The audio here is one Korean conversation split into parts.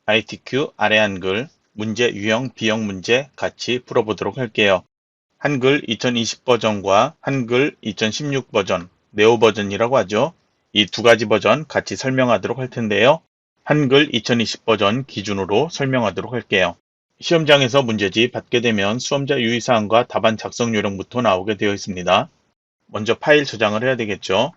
ITQ 아래 한글 문제 유형 B형 문제 같이 풀어보도록 할게요. 한글 2020 버전과 한글 2016 버전, 네오 버전이라고 하죠. 이 두 가지 버전 같이 설명하도록 할 텐데요. 한글 2020 버전 기준으로 설명하도록 할게요. 시험장에서 문제지 받게 되면 수험자 유의사항과 답안 작성 요령부터 나오게 되어 있습니다. 먼저 파일 저장을 해야 되겠죠.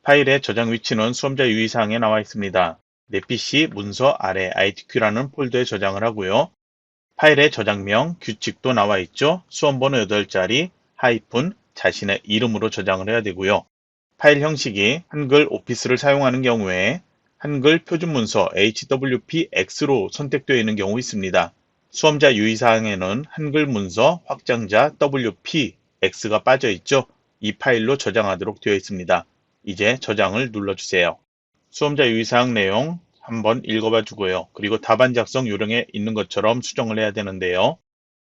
파일의 저장 위치는 수험자 유의사항에 나와 있습니다. 내 PC 문서 아래 ITQ라는 폴더에 저장을 하고요. 파일의 저장명, 규칙도 나와 있죠. 수험번호 8자리, 하이픈, 자신의 이름으로 저장을 해야 되고요. 파일 형식이 한글 오피스를 사용하는 경우에 한글 표준문서 HWPX로 선택되어 있는 경우 있습니다. 수험자 유의사항에는 한글 문서 확장자 WPX가 빠져 있죠. 이 파일로 저장하도록 되어 있습니다. 이제 저장을 눌러주세요. 수험자 유의사항 내용 한번 읽어봐 주고요. 그리고 답안 작성 요령에 있는 것처럼 수정을 해야 되는데요.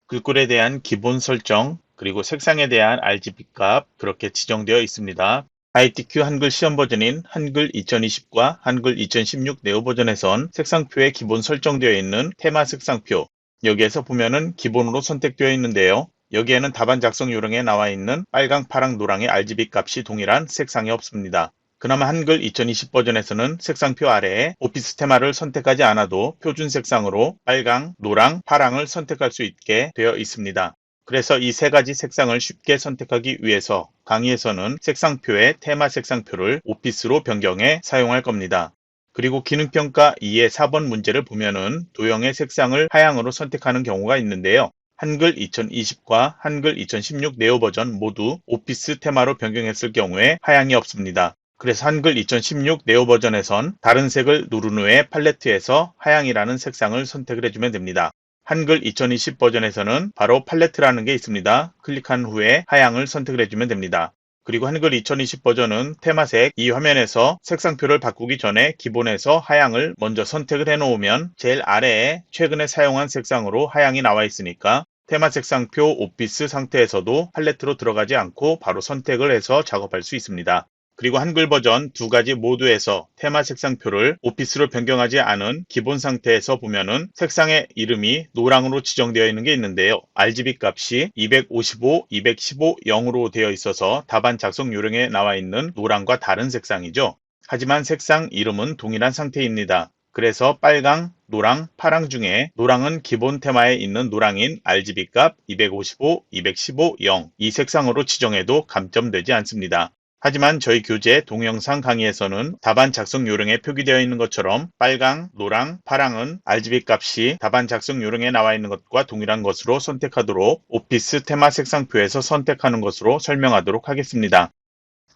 글꼴에 대한 기본 설정, 그리고 색상에 대한 RGB 값 그렇게 지정되어 있습니다. ITQ 한글 시험 버전인 한글 2020과 한글 2016 네오 버전에선 색상표에 기본 설정되어 있는 테마 색상표, 여기에서 보면은 기본으로 선택되어 있는데요. 여기에는 답안 작성 요령에 나와 있는 빨강, 파랑, 노랑의 RGB 값이 동일한 색상이 없습니다. 그나마 한글 2020 버전에서는 색상표 아래에 오피스 테마를 선택하지 않아도 표준 색상으로 빨강, 노랑, 파랑을 선택할 수 있게 되어 있습니다. 그래서 이 세 가지 색상을 쉽게 선택하기 위해서 강의에서는 색상표의 테마 색상표를 오피스로 변경해 사용할 겁니다. 그리고 기능평가 2의 4번 문제를 보면은 도형의 색상을 하향으로 선택하는 경우가 있는데요. 한글 2020과 한글 2016 네오 버전 모두 오피스 테마로 변경했을 경우에 하향이 없습니다. 그래서 한글 2016 네오 버전에선 다른 색을 누른 후에 팔레트에서 하향이라는 색상을 선택을 해주면 됩니다. 한글 2020 버전에서는 바로 팔레트라는 게 있습니다. 클릭한 후에 하향을 선택을 해주면 됩니다. 그리고 한글 2020 버전은 테마색 이 화면에서 색상표를 바꾸기 전에 기본에서 하향을 먼저 선택을 해 놓으면 제일 아래에 최근에 사용한 색상으로 하향이 나와 있으니까 테마 색상표 오피스 상태에서도 팔레트로 들어가지 않고 바로 선택을 해서 작업할 수 있습니다. 그리고 한글 버전 두 가지 모두에서 테마 색상표를 오피스로 변경하지 않은 기본 상태에서 보면은 색상의 이름이 노랑으로 지정되어 있는 게 있는데요. RGB 값이 255, 215, 0으로 되어 있어서 답안 작성 요령에 나와 있는 노랑과 다른 색상이죠. 하지만 색상 이름은 동일한 상태입니다. 그래서 빨강, 노랑, 파랑 중에 노랑은 기본 테마에 있는 노랑인 RGB 값 255, 215, 0 이 색상으로 지정해도 감점되지 않습니다. 하지만 저희 교재 동영상 강의에서는 답안 작성 요령에 표기되어 있는 것처럼 빨강, 노랑, 파랑은 RGB 값이 답안 작성 요령에 나와 있는 것과 동일한 것으로 선택하도록 오피스 테마 색상표에서 선택하는 것으로 설명하도록 하겠습니다.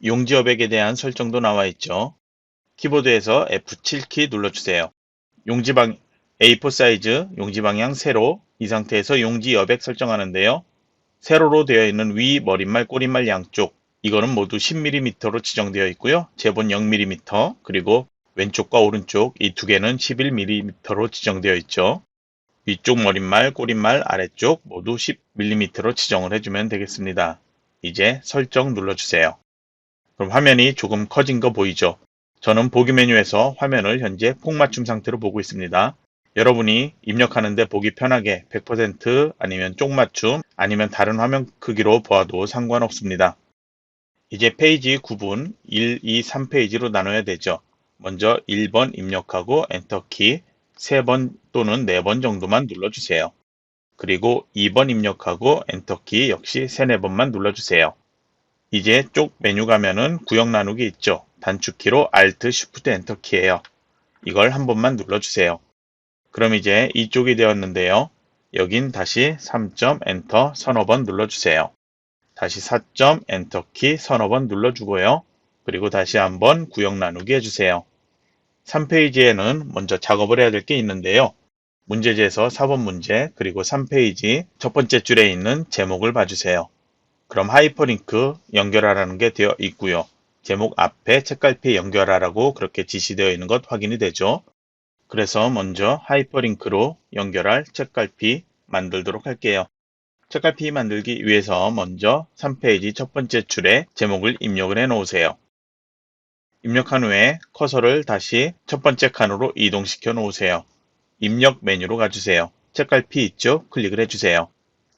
용지 여백에 대한 설정도 나와 있죠. 키보드에서 F7키 눌러주세요. 용지방 A4 사이즈 용지 방향 세로 이 상태에서 용지 여백 설정하는데요. 세로로 되어 있는 위 머릿말 꼬릿말 양쪽 이거는 모두 10mm로 지정되어 있고요. 제본 0mm 그리고 왼쪽과 오른쪽 이 두 개는 11mm로 지정되어 있죠. 위쪽 머릿말 꼬릿말 아래쪽 모두 10mm로 지정을 해주면 되겠습니다. 이제 설정 눌러주세요. 그럼 화면이 조금 커진 거 보이죠? 저는 보기 메뉴에서 화면을 현재 폭맞춤 상태로 보고 있습니다. 여러분이 입력하는데 보기 편하게 100% 아니면 쪽맞춤 아니면 다른 화면 크기로 보아도 상관없습니다. 이제 페이지 구분 1, 2, 3페이지로 나눠야 되죠. 먼저 1번 입력하고 엔터키 3번 또는 4번 정도만 눌러주세요. 그리고 2번 입력하고 엔터키 역시 3, 4번만 눌러주세요. 이제 쪽 메뉴 가면은 구역 나누기 있죠. 단축키로 Alt, Shift, 엔터키예요. 이걸 한 번만 눌러주세요. 그럼 이제 이쪽이 되었는데요. 여긴 다시 3점 엔터 서너 번 눌러주세요. 다시 4점 엔터키 서너 번 눌러주고요. 그리고 다시 한번 구역 나누기 해주세요. 3페이지에는 먼저 작업을 해야 될 게 있는데요. 문제지에서 4번 문제 그리고 3페이지 첫 번째 줄에 있는 제목을 봐주세요. 그럼 하이퍼링크 연결하라는 게 되어 있고요. 제목 앞에 책갈피에 연결하라고 그렇게 지시되어 있는 것 확인이 되죠. 그래서 먼저 하이퍼링크로 연결할 책갈피 만들도록 할게요. 책갈피 만들기 위해서 먼저 3페이지 첫 번째 줄에 제목을 입력을 해 놓으세요. 입력한 후에 커서를 다시 첫 번째 칸으로 이동시켜 놓으세요. 입력 메뉴로 가주세요. 책갈피 있죠? 클릭을 해주세요.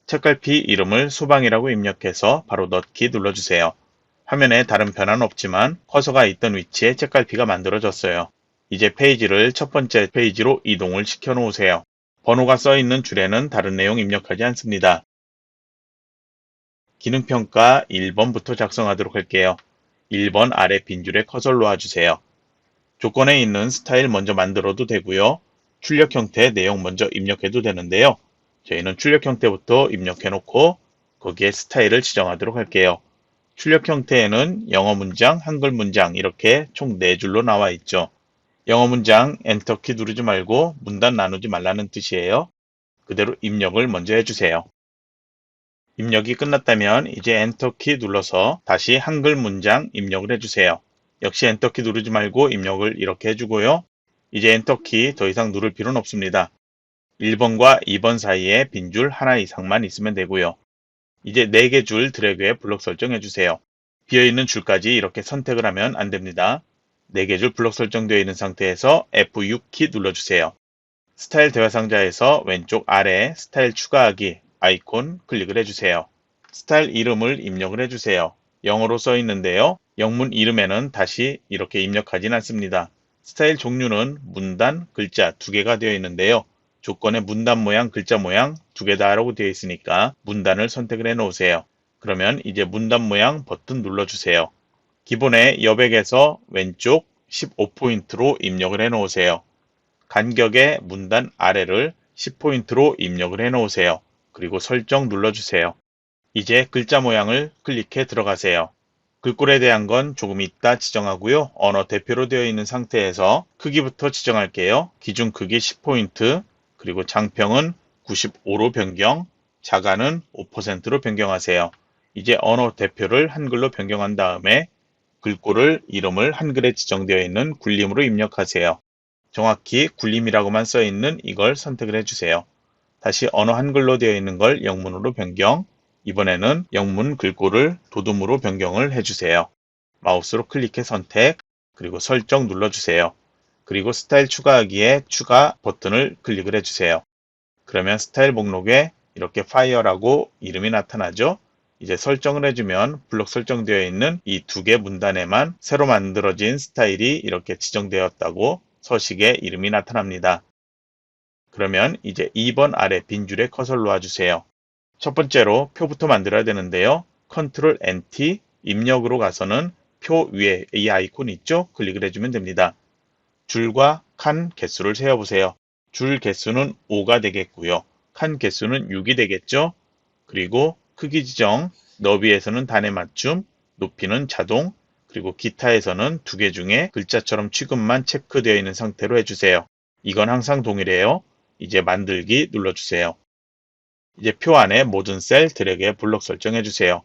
책갈피 이름을 소방이라고 입력해서 바로 넣기 눌러주세요. 화면에 다른 변화는 없지만 커서가 있던 위치에 책갈피가 만들어졌어요. 이제 페이지를 첫 번째 페이지로 이동을 시켜 놓으세요. 번호가 써 있는 줄에는 다른 내용 입력하지 않습니다. 기능평가 1번부터 작성하도록 할게요. 1번 아래 빈줄에 커서를 놓아주세요. 조건에 있는 스타일 먼저 만들어도 되고요. 출력 형태 내용 먼저 입력해도 되는데요. 저희는 출력 형태부터 입력해 놓고 거기에 스타일을 지정하도록 할게요. 출력 형태에는 영어 문장, 한글 문장 이렇게 총 4줄로 나와 있죠. 영어 문장 엔터키 누르지 말고 문단 나누지 말라는 뜻이에요. 그대로 입력을 먼저 해주세요. 입력이 끝났다면 이제 엔터키 눌러서 다시 한글 문장 입력을 해주세요. 역시 엔터키 누르지 말고 입력을 이렇게 해주고요. 이제 엔터키 더 이상 누를 필요는 없습니다. 1번과 2번 사이에 빈줄 하나 이상만 있으면 되고요. 이제 4개 줄 드래그에 블록 설정해 주세요. 비어있는 줄까지 이렇게 선택을 하면 안됩니다. 4개 줄 블록 설정되어 있는 상태에서 F6키 눌러주세요. 스타일 대화 상자에서 왼쪽 아래 스타일 추가하기 아이콘 클릭을 해주세요. 스타일 이름을 입력을 해주세요. 영어로 써 있는데요. 영문 이름에는 다시 이렇게 입력하진 않습니다. 스타일 종류는 문단, 글자 2개가 되어 있는데요. 조건에 문단 모양, 글자 모양 2개 다라고 되어 있으니까 문단을 선택을 해 놓으세요. 그러면 이제 문단 모양 버튼 눌러주세요. 기본의 여백에서 왼쪽 15포인트로 입력을 해 놓으세요. 간격의 문단 아래를 10포인트로 입력을 해 놓으세요. 그리고 설정 눌러주세요. 이제 글자 모양을 클릭해 들어가세요. 글꼴에 대한 건 조금 이따 지정하고요. 언어 대표로 되어 있는 상태에서 크기부터 지정할게요. 기준 크기 10포인트, 그리고 장평은 95로 변경, 자가는 5%로 변경하세요. 이제 언어 대표를 한글로 변경한 다음에 글꼴을 이름을 한글에 지정되어 있는 굴림으로 입력하세요. 정확히 굴림이라고만 써 있는 이걸 선택을 해주세요. 다시 언어 한글로 되어 있는 걸 영문으로 변경, 이번에는 영문 글꼴을 도둠으로 변경을 해주세요. 마우스로 클릭해 선택, 그리고 설정 눌러주세요. 그리고 스타일 추가하기에 추가 버튼을 클릭을 해주세요. 그러면 스타일 목록에 이렇게 파이어라고 이름이 나타나죠. 이제 설정을 해주면 블록 설정되어 있는 이 2개 문단에만 새로 만들어진 스타일이 이렇게 지정되었다고 서식에 이름이 나타납니다. 그러면 이제 2번 아래 빈줄에 커서를 놓아주세요. 첫 번째로 표부터 만들어야 되는데요. 컨트롤 NT 입력으로 가서는 표 위에 이 아이콘 있죠? 클릭을 해주면 됩니다. 줄과 칸 개수를 세어보세요. 줄 개수는 5가 되겠고요. 칸 개수는 6이 되겠죠? 그리고 크기 지정, 너비에서는 단에 맞춤, 높이는 자동, 그리고 기타에서는 2개 중에 글자처럼 취급만 체크되어 있는 상태로 해주세요. 이건 항상 동일해요. 이제 만들기 눌러주세요. 이제 표 안에 모든 셀 드래그에 블록 설정해주세요.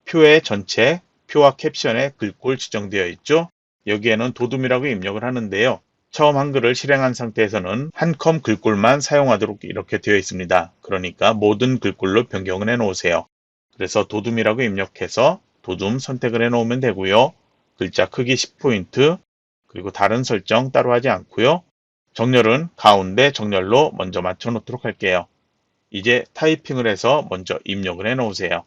표의 전체, 표와 캡션에 글꼴 지정되어 있죠? 여기에는 도둠이라고 입력을 하는데요. 처음 한글을 실행한 상태에서는 한 컴 글꼴만 사용하도록 이렇게 되어 있습니다. 그러니까 모든 글꼴로 변경을 해 놓으세요. 그래서 도둠이라고 입력해서 도둠 선택을 해 놓으면 되고요. 글자 크기 10포인트, 그리고 다른 설정 따로 하지 않고요. 정렬은 가운데 정렬로 먼저 맞춰 놓도록 할게요. 이제 타이핑을 해서 먼저 입력을 해 놓으세요.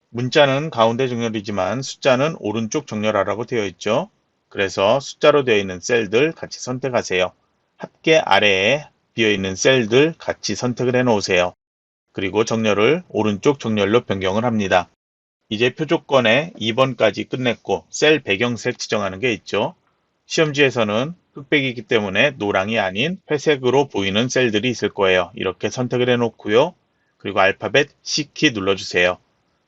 문자는 가운데 정렬이지만 숫자는 오른쪽 정렬하라고 되어 있죠. 그래서 숫자로 되어 있는 셀들 같이 선택하세요. 합계 아래에 비어있는 셀들 같이 선택을 해 놓으세요. 그리고 정렬을 오른쪽 정렬로 변경을 합니다. 이제 표 조건에 2번까지 끝냈고 셀 배경색 지정하는 게 있죠. 시험지에서는 흑백이기 때문에 노랑이 아닌 회색으로 보이는 셀들이 있을 거예요. 이렇게 선택을 해 놓고요. 그리고 알파벳 C키 눌러주세요.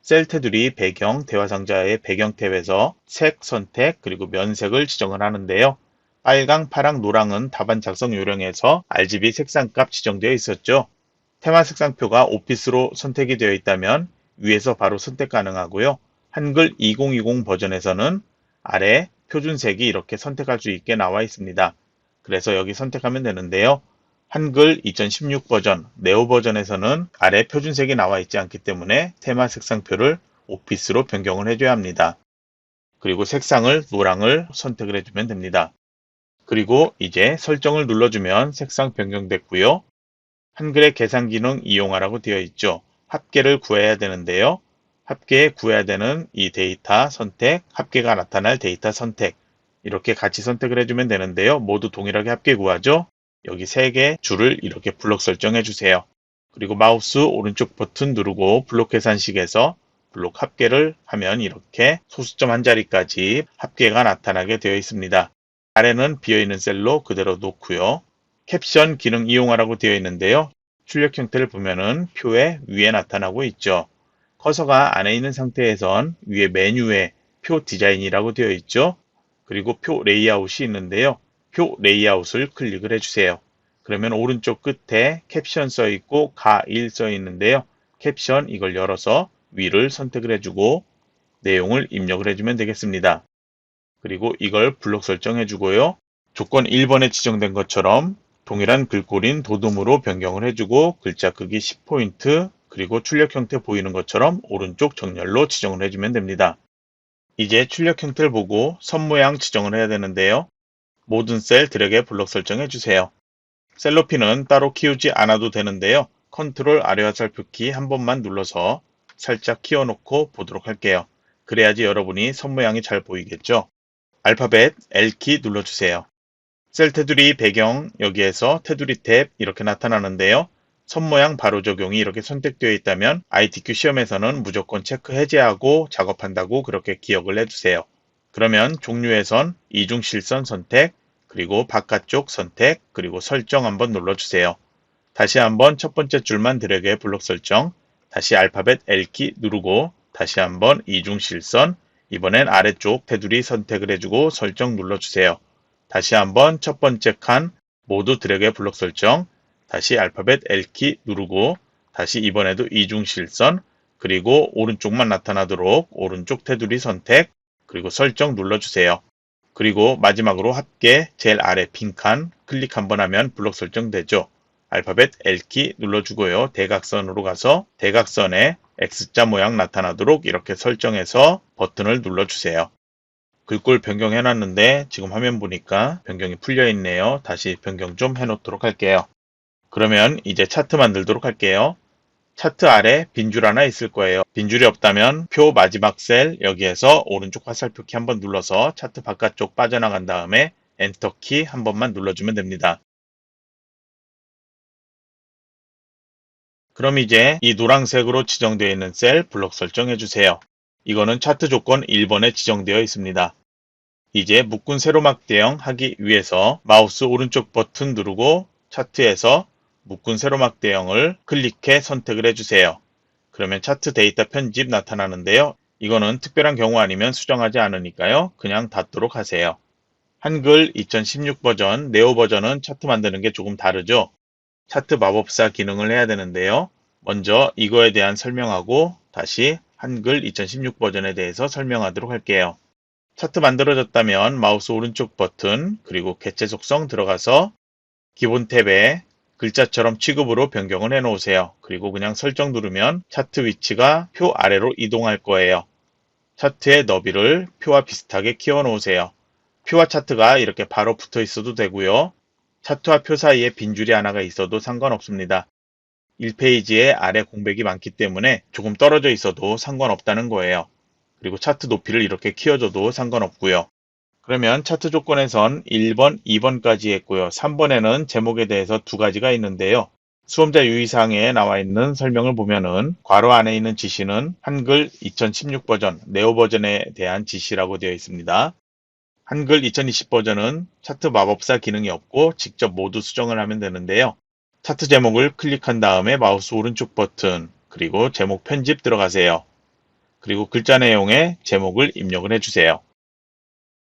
셀 테두리 배경, 대화상자의 배경 탭에서 색 선택, 그리고 면색을 지정을 하는데요. 빨강, 파랑, 노랑은 답안 작성 요령에서 RGB 색상값 지정되어 있었죠. 테마 색상표가 오피스로 선택이 되어 있다면 위에서 바로 선택 가능하고요. 한글 2020 버전에서는 아래 표준색이 이렇게 선택할 수 있게 나와 있습니다. 그래서 여기 선택하면 되는데요. 한글 2016 버전, 네오 버전에서는 아래 표준색이 나와 있지 않기 때문에 테마 색상표를 오피스로 변경을 해줘야 합니다. 그리고 색상을 노랑을 선택을 해주면 됩니다. 그리고 이제 설정을 눌러주면 색상 변경됐고요. 한글의 계산 기능 이용하라고 되어 있죠. 합계를 구해야 되는데요. 합계에 구해야 되는 이 데이터 선택, 합계가 나타날 데이터 선택, 이렇게 같이 선택을 해주면 되는데요. 모두 동일하게 합계 구하죠. 여기 3개 줄을 이렇게 블록 설정해 주세요. 그리고 마우스 오른쪽 버튼 누르고 블록 계산식에서 블록 합계를 하면 이렇게 소수점 한 자리까지 합계가 나타나게 되어 있습니다. 아래는 비어있는 셀로 그대로 놓고요. 캡션 기능 이용하라고 되어 있는데요. 출력 형태를 보면은 표의 위에 나타나고 있죠. 커서가 안에 있는 상태에선 위에 메뉴에 표 디자인이라고 되어 있죠. 그리고 표 레이아웃이 있는데요. 표 레이아웃을 클릭을 해주세요. 그러면 오른쪽 끝에 캡션 써 있고 가1 써 있는데요. 캡션 이걸 열어서 위를 선택을 해주고 내용을 입력을 해주면 되겠습니다. 그리고 이걸 블록 설정해 주고요. 조건 1번에 지정된 것처럼 동일한 글꼴인 도둠으로 변경을 해주고 글자 크기 10포인트 그리고 출력 형태 보이는 것처럼 오른쪽 정렬로 지정을 해주면 됩니다. 이제 출력 형태를 보고 선 모양 지정을 해야 되는데요. 모든 셀 드래그 블록 설정해 주세요. 셀로핀은 따로 키우지 않아도 되는데요. 컨트롤 아래 화살표키 한 번만 눌러서 살짝 키워놓고 보도록 할게요. 그래야지 여러분이 선 모양이 잘 보이겠죠. 알파벳 L키 눌러주세요. 셀 테두리 배경 여기에서 테두리 탭 이렇게 나타나는데요. 선 모양 바로 적용이 이렇게 선택되어 있다면 ITQ 시험에서는 무조건 체크 해제하고 작업한다고 그렇게 기억을 해두세요. 그러면 종류에선 이중 실선 선택, 그리고 바깥쪽 선택, 그리고 설정 한번 눌러주세요. 다시 한번 첫 번째 줄만 드래그해 블록 설정, 다시 알파벳 L키 누르고 다시 한번 이중 실선, 이번엔 아래쪽 테두리 선택을 해주고 설정 눌러주세요. 다시 한번 첫 번째 칸 모두 드래그해 블록 설정, 다시 알파벳 L키 누르고 다시 이번에도 이중 실선, 그리고 오른쪽만 나타나도록 오른쪽 테두리 선택, 그리고 설정 눌러주세요. 그리고 마지막으로 합계 제일 아래 빈칸 클릭 한번 하면 블록 설정되죠. 알파벳 L키 눌러주고요. 대각선으로 가서 대각선에 X자 모양 나타나도록 이렇게 설정해서 버튼을 눌러주세요. 글꼴 변경해놨는데 지금 화면 보니까 변경이 풀려있네요. 다시 변경 좀 해놓도록 할게요. 그러면 이제 차트 만들도록 할게요. 차트 아래 빈줄 하나 있을 거예요. 빈줄이 없다면 표 마지막 셀 여기에서 오른쪽 화살표키 한번 눌러서 차트 바깥쪽 빠져나간 다음에 엔터키 한 번만 눌러주면 됩니다. 그럼 이제 이 노란색으로 지정되어 있는 셀 블록 설정해 주세요. 이거는 차트 조건 1번에 지정되어 있습니다. 이제 묶은 세로막 대형 하기 위해서 마우스 오른쪽 버튼 누르고 차트에서 묶은 세로막 대형을 클릭해 선택을 해주세요. 그러면 차트 데이터 편집 나타나는데요. 이거는 특별한 경우 아니면 수정하지 않으니까요. 그냥 닫도록 하세요. 한글 2016 버전, 네오 버전은 차트 만드는 게 조금 다르죠. 차트 마법사 기능을 해야 되는데요. 먼저 이거에 대한 설명하고 다시 한글 2016 버전에 대해서 설명하도록 할게요. 차트 만들어졌다면 마우스 오른쪽 버튼 그리고 개체 속성 들어가서 기본 탭에 글자처럼 취급으로 변경을 해 놓으세요. 그리고 그냥 설정 누르면 차트 위치가 표 아래로 이동할 거예요. 차트의 너비를 표와 비슷하게 키워 놓으세요. 표와 차트가 이렇게 바로 붙어 있어도 되고요. 차트와 표 사이에 빈줄이 하나가 있어도 상관없습니다. 1페이지에 아래 공백이 많기 때문에 조금 떨어져 있어도 상관없다는 거예요. 그리고 차트 높이를 이렇게 키워줘도 상관없고요. 그러면 차트 조건에선 1번, 2번까지 했고요. 3번에는 제목에 대해서 두 가지가 있는데요. 수험자 유의사항에 나와 있는 설명을 보면은 괄호 안에 있는 지시는 한글 2016 버전, 네오 버전에 대한 지시라고 되어 있습니다. 한글 2020 버전은 차트 마법사 기능이 없고 직접 모두 수정을 하면 되는데요. 차트 제목을 클릭한 다음에 마우스 오른쪽 버튼, 그리고 제목 편집 들어가세요. 그리고 글자 내용에 제목을 입력을 해주세요.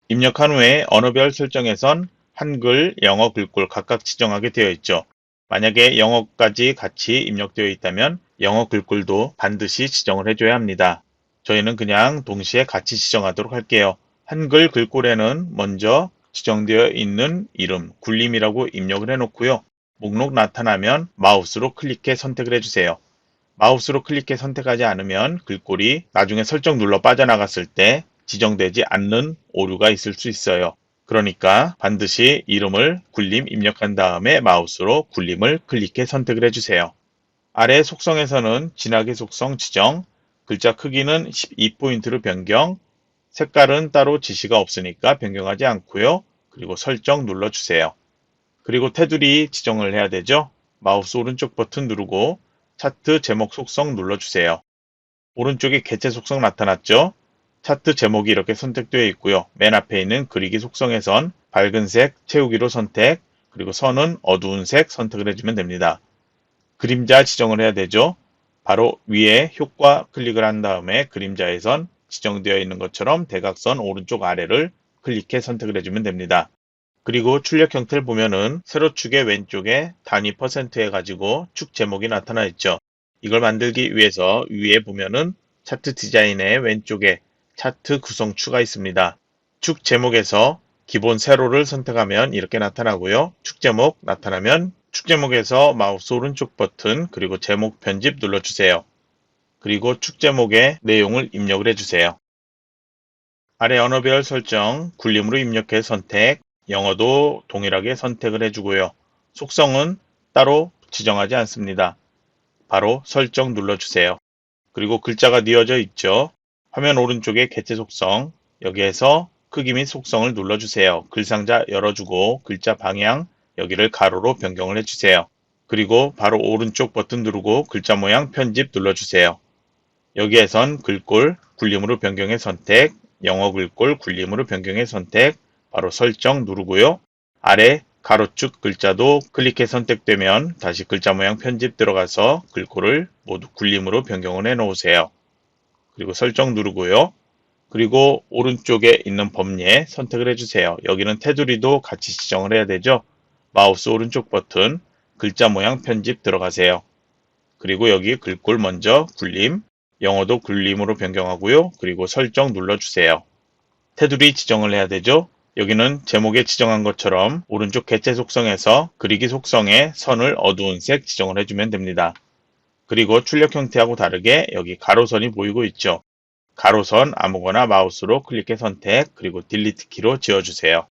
입력한 후에 언어별 설정에선 한글, 영어 글꼴 각각 지정하게 되어 있죠. 만약에 영어까지 같이 입력되어 있다면 영어 글꼴도 반드시 지정을 해줘야 합니다. 저희는 그냥 동시에 같이 지정하도록 할게요. 한글 글꼴에는 먼저 지정되어 있는 이름, 굴림이라고 입력을 해놓고요. 목록 나타나면 마우스로 클릭해 선택을 해주세요. 마우스로 클릭해 선택하지 않으면 글꼴이 나중에 설정 눌러 빠져나갔을 때 지정되지 않는 오류가 있을 수 있어요. 그러니까 반드시 이름을 굴림 입력한 다음에 마우스로 굴림을 클릭해 선택을 해주세요. 아래 속성에서는 진하게 속성 지정, 글자 크기는 12포인트로 변경, 색깔은 따로 지시가 없으니까 변경하지 않고요. 그리고 설정 눌러주세요. 그리고 테두리 지정을 해야 되죠. 마우스 오른쪽 버튼 누르고 차트 제목 속성 눌러주세요. 오른쪽에 개체 속성 나타났죠? 차트 제목이 이렇게 선택되어 있고요. 맨 앞에 있는 그리기 속성에선 밝은 색 채우기로 선택, 그리고 선은 어두운 색 선택을 해주면 됩니다. 그림자 지정을 해야 되죠. 바로 위에 효과 클릭을 한 다음에 그림자에선 지정되어 있는 것처럼 대각선 오른쪽 아래를 클릭해 선택을 해주면 됩니다. 그리고 출력 형태를 보면은 세로축의 왼쪽에 단위 퍼센트 해가지고 축 제목이 나타나 있죠. 이걸 만들기 위해서 위에 보면은 차트 디자인의 왼쪽에 차트 구성추가 있습니다. 축 제목에서 기본 세로를 선택하면 이렇게 나타나고요. 축 제목 나타나면 축 제목에서 마우스 오른쪽 버튼 그리고 제목 편집 눌러주세요. 그리고 축 제목의 내용을 입력을 해주세요. 아래 언어별 설정 굴림으로 입력해 선택, 영어도 동일하게 선택을 해주고요. 속성은 따로 지정하지 않습니다. 바로 설정 눌러주세요. 그리고 글자가 뉘어져 있죠. 화면 오른쪽에 개체 속성, 여기에서 크기 및 속성을 눌러주세요. 글상자 열어주고 글자 방향 여기를 가로로 변경을 해주세요. 그리고 바로 오른쪽 버튼 누르고 글자 모양 편집 눌러주세요. 여기에선 글꼴 굴림으로 변경해 선택, 영어 글꼴 굴림으로 변경해 선택, 바로 설정 누르고요. 아래 가로축 글자도 클릭해 선택되면 다시 글자 모양 편집 들어가서 글꼴을 모두 굴림으로 변경을 해 놓으세요. 그리고 설정 누르고요. 그리고 오른쪽에 있는 범위에 선택을 해주세요. 여기는 테두리도 같이 지정을 해야 되죠. 마우스 오른쪽 버튼 글자 모양 편집 들어가세요. 그리고 여기 글꼴 먼저 굴림, 영어도 굴림으로 변경하고요. 그리고 설정 눌러주세요. 테두리 지정을 해야 되죠. 여기는 제목에 지정한 것처럼 오른쪽 개체 속성에서 그리기 속성에 선을 어두운 색 지정을 해주면 됩니다. 그리고 출력 형태하고 다르게 여기 가로선이 보이고 있죠. 가로선 아무거나 마우스로 클릭해 선택 그리고 딜리트 키로 지워주세요.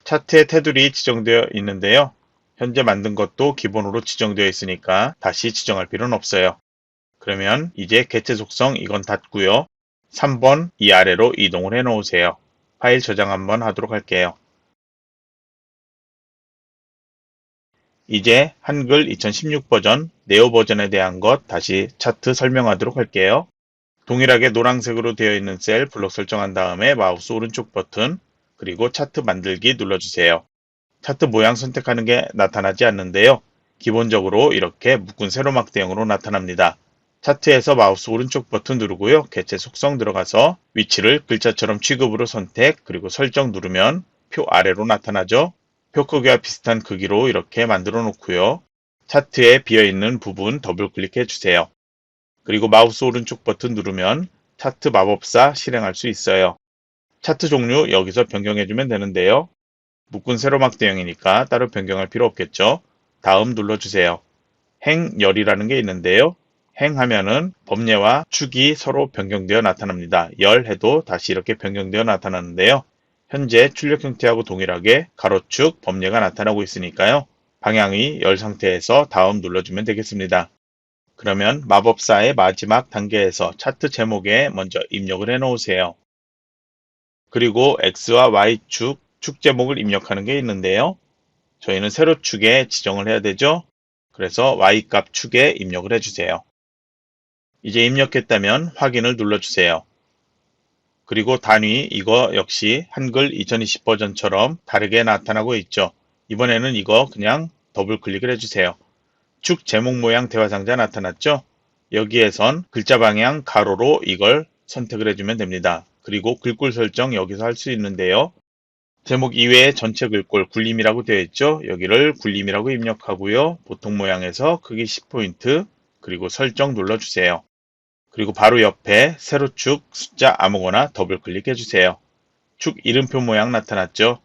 차트의 테두리 지정되어 있는데요. 현재 만든 것도 기본으로 지정되어 있으니까 다시 지정할 필요는 없어요. 그러면 이제 개체 속성 이건 닫고요. 3번 이 아래로 이동을 해 놓으세요. 파일 저장 한번 하도록 할게요. 이제 한글 2016 버전, 네오 버전에 대한 것 다시 차트 설명하도록 할게요. 동일하게 노란색으로 되어 있는 셀 블록 설정한 다음에 마우스 오른쪽 버튼, 그리고 차트 만들기 눌러주세요. 차트 모양 선택하는 게 나타나지 않는데요. 기본적으로 이렇게 묶은 세로막 대형으로 나타납니다. 차트에서 마우스 오른쪽 버튼 누르고요. 개체 속성 들어가서 위치를 글자처럼 취급으로 선택, 그리고 설정 누르면 표 아래로 나타나죠. 표 크기와 비슷한 크기로 이렇게 만들어 놓고요. 차트에 비어있는 부분 더블 클릭해 주세요. 그리고 마우스 오른쪽 버튼 누르면 차트 마법사 실행할 수 있어요. 차트 종류 여기서 변경해 주면 되는데요. 묶은 세로막 대형이니까 따로 변경할 필요 없겠죠. 다음 눌러주세요. 행열이라는 게 있는데요. 행하면은 범례와 축이 서로 변경되어 나타납니다. 열 해도 다시 이렇게 변경되어 나타나는데요. 현재 출력 형태하고 동일하게 가로축 범례가 나타나고 있으니까요. 방향이 열 상태에서 다음 눌러주면 되겠습니다. 그러면 마법사의 마지막 단계에서 차트 제목에 먼저 입력을 해 놓으세요. 그리고 X와 Y축, 축 제목을 입력하는 게 있는데요. 저희는 세로축에 지정을 해야 되죠. 그래서 Y값 축에 입력을 해주세요. 이제 입력했다면 확인을 눌러주세요. 그리고 단위 이거 역시 한글 2020 버전처럼 다르게 나타나고 있죠. 이번에는 이거 그냥 더블 클릭을 해주세요. 축 제목 모양 대화상자 나타났죠? 여기에선 글자 방향 가로로 이걸 선택을 해주면 됩니다. 그리고 글꼴 설정 여기서 할 수 있는데요. 제목 이외에 전체 글꼴 굴림이라고 되어 있죠? 여기를 굴림이라고 입력하고요. 보통 모양에서 크기 10포인트 그리고 설정 눌러주세요. 그리고 바로 옆에 세로축 숫자 아무거나 더블 클릭해 주세요. 축 이름표 모양 나타났죠?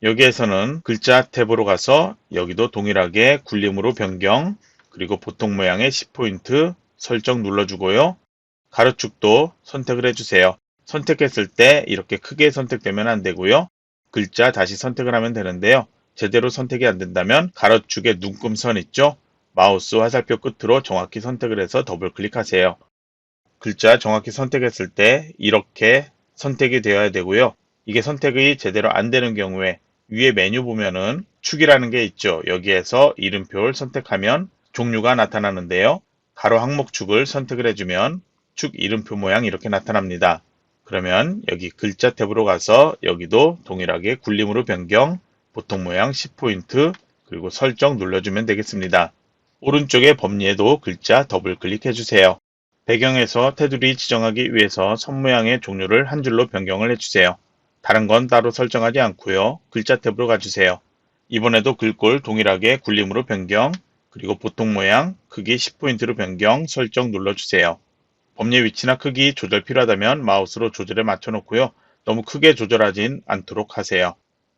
여기에서는 글자 탭으로 가서 여기도 동일하게 굴림으로 변경 그리고 보통 모양의 10포인트 설정 눌러주고요. 가로축도 선택을 해주세요. 선택했을 때 이렇게 크게 선택되면 안 되고요. 글자 다시 선택을 하면 되는데요. 제대로 선택이 안 된다면 가로축에 눈금선 있죠? 마우스 화살표 끝으로 정확히 선택을 해서 더블 클릭하세요. 글자 정확히 선택했을 때 이렇게 선택이 되어야 되고요. 이게 선택이 제대로 안 되는 경우에 위에 메뉴 보면은 축이라는 게 있죠. 여기에서 이름표를 선택하면 종류가 나타나는데요. 가로 항목축을 선택을 해주면 축 이름표 모양 이렇게 나타납니다. 그러면 여기 글자 탭으로 가서 여기도 동일하게 굴림으로 변경, 보통 모양 10포인트, 그리고 설정 눌러주면 되겠습니다. 오른쪽에 범위에도 글자 더블 클릭해 주세요. 배경에서 테두리 지정하기 위해서 선 모양의 종류를 한 줄로 변경을 해주세요. 다른 건 따로 설정하지 않고요. 글자 탭으로 가주세요. 이번에도 글꼴 동일하게 굴림으로 변경, 그리고 보통 모양 크기 10포인트로 변경, 설정 눌러주세요. 범위 위치나 크기 조절 필요하다면 마우스로 조절에 맞춰 놓고요. 너무 크게 조절하진 않도록 하세요.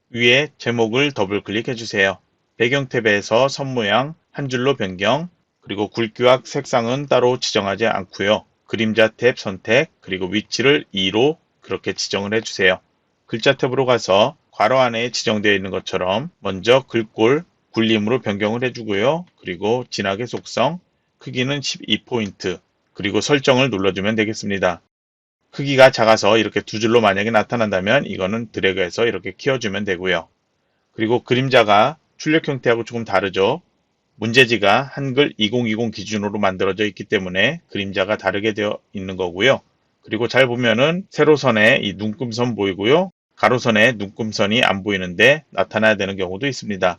위에 제목을 더블 클릭해 주세요. 배경 탭에서 선 모양 한 줄로 변경, 그리고 굵기와 색상은 따로 지정하지 않고요. 그림자 탭 선택, 그리고 위치를 2로 그렇게 지정을 해주세요. 글자 탭으로 가서 괄호 안에 지정되어 있는 것처럼 먼저 글꼴 굴림으로 변경을 해주고요. 그리고 진하게 속성, 크기는 12포인트, 그리고 설정을 눌러주면 되겠습니다. 크기가 작아서 이렇게 두 줄로 만약에 나타난다면 이거는 드래그해서 이렇게 키워주면 되고요. 그리고 그림자가 출력 형태하고 조금 다르죠. 문제지가 한글 2020 기준으로 만들어져 있기 때문에 그림자가 다르게 되어 있는 거고요. 그리고 잘 보면은 세로선에 이 눈금선 보이고요. 가로선에 눈금선이 안 보이는데 나타나야 되는 경우도 있습니다.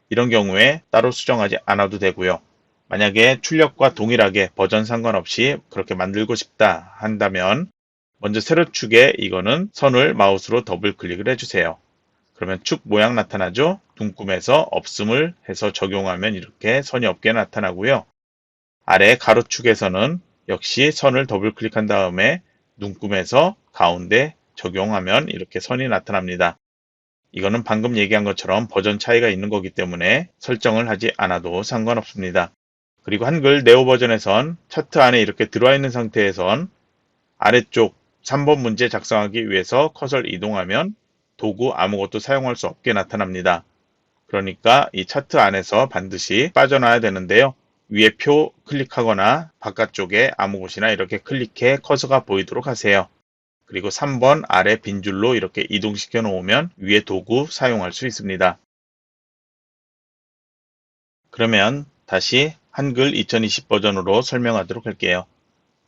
이런 경우에 따로 수정하지 않아도 되고요. 만약에 출력과 동일하게 버전 상관없이 그렇게 만들고 싶다 한다면 먼저 세로축에 이거는 선을 마우스로 더블 클릭을 해주세요. 그러면 축 모양 나타나죠? 눈금에서 없음을 해서 적용하면 이렇게 선이 없게 나타나고요. 아래 가로축에서는 역시 선을 더블 클릭한 다음에 눈금에서 가운데 적용하면 이렇게 선이 나타납니다. 이거는 방금 얘기한 것처럼 버전 차이가 있는 거기 때문에 설정을 하지 않아도 상관없습니다. 그리고 한글 네오 버전에선 차트 안에 이렇게 들어와 있는 상태에선 아래쪽 3번 문제 작성하기 위해서 커서를 이동하면 도구 아무것도 사용할 수 없게 나타납니다. 그러니까 이 차트 안에서 반드시 빠져나와야 되는데요. 위에 표 클릭하거나 바깥쪽에 아무 곳이나 이렇게 클릭해 커서가 보이도록 하세요. 그리고 3번 아래 빈 줄로 이렇게 이동시켜 놓으면 위에 도구 사용할 수 있습니다. 그러면 다시 한글 2020 버전으로 설명하도록 할게요.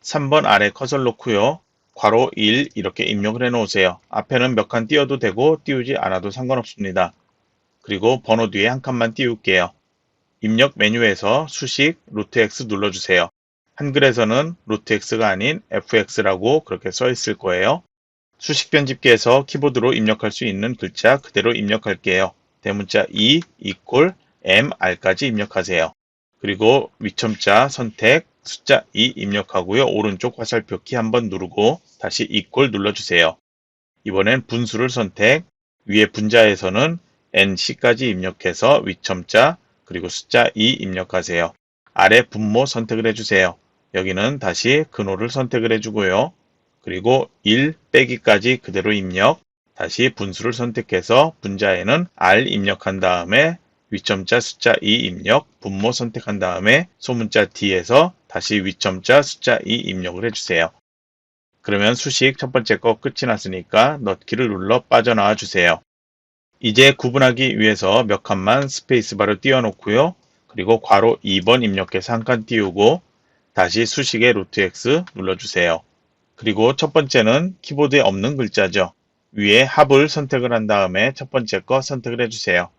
3번 아래 커서를 놓고요. 괄호 1 이렇게 입력을 해 놓으세요. 앞에는 몇 칸 띄워도 되고 띄우지 않아도 상관없습니다. 그리고 번호 뒤에 한 칸만 띄울게요. 입력 메뉴에서 수식 루트 X 눌러주세요. 한글에서는 루트 X가 아닌 FX라고 그렇게 써 있을 거예요. 수식 편집기에서 키보드로 입력할 수 있는 글자 그대로 입력할게요. 대문자 2 이퀄 MR까지 입력하세요. 그리고 위첨자 선택 숫자 2 입력하고요. 오른쪽 화살표 키 한번 누르고 다시 이퀄 눌러주세요. 이번엔 분수를 선택, 위에 분자에서는 NC까지 입력해서 위첨자 그리고 숫자 2 입력하세요. 아래 분모 선택을 해주세요. 여기는 다시 근호를 선택을 해주고요. 그리고 1 빼기까지 그대로 입력, 다시 분수를 선택해서 분자에는 R 입력한 다음에 위첨자 숫자 2 입력, 분모 선택한 다음에 소문자 D에서 다시 위첨자 숫자 2 입력을 해주세요. 그러면 수식 첫 번째 거 끝이 났으니까 넣기를 눌러 빠져나와 주세요. 이제 구분하기 위해서 몇 칸만 스페이스바를 띄워놓고요. 그리고 괄호 2번 입력해서 한 칸 띄우고 다시 수식의 루트 X 눌러주세요. 그리고 첫 번째는 키보드에 없는 글자죠. 위에 합을 선택을 한 다음에 첫 번째 거 선택을 해주세요.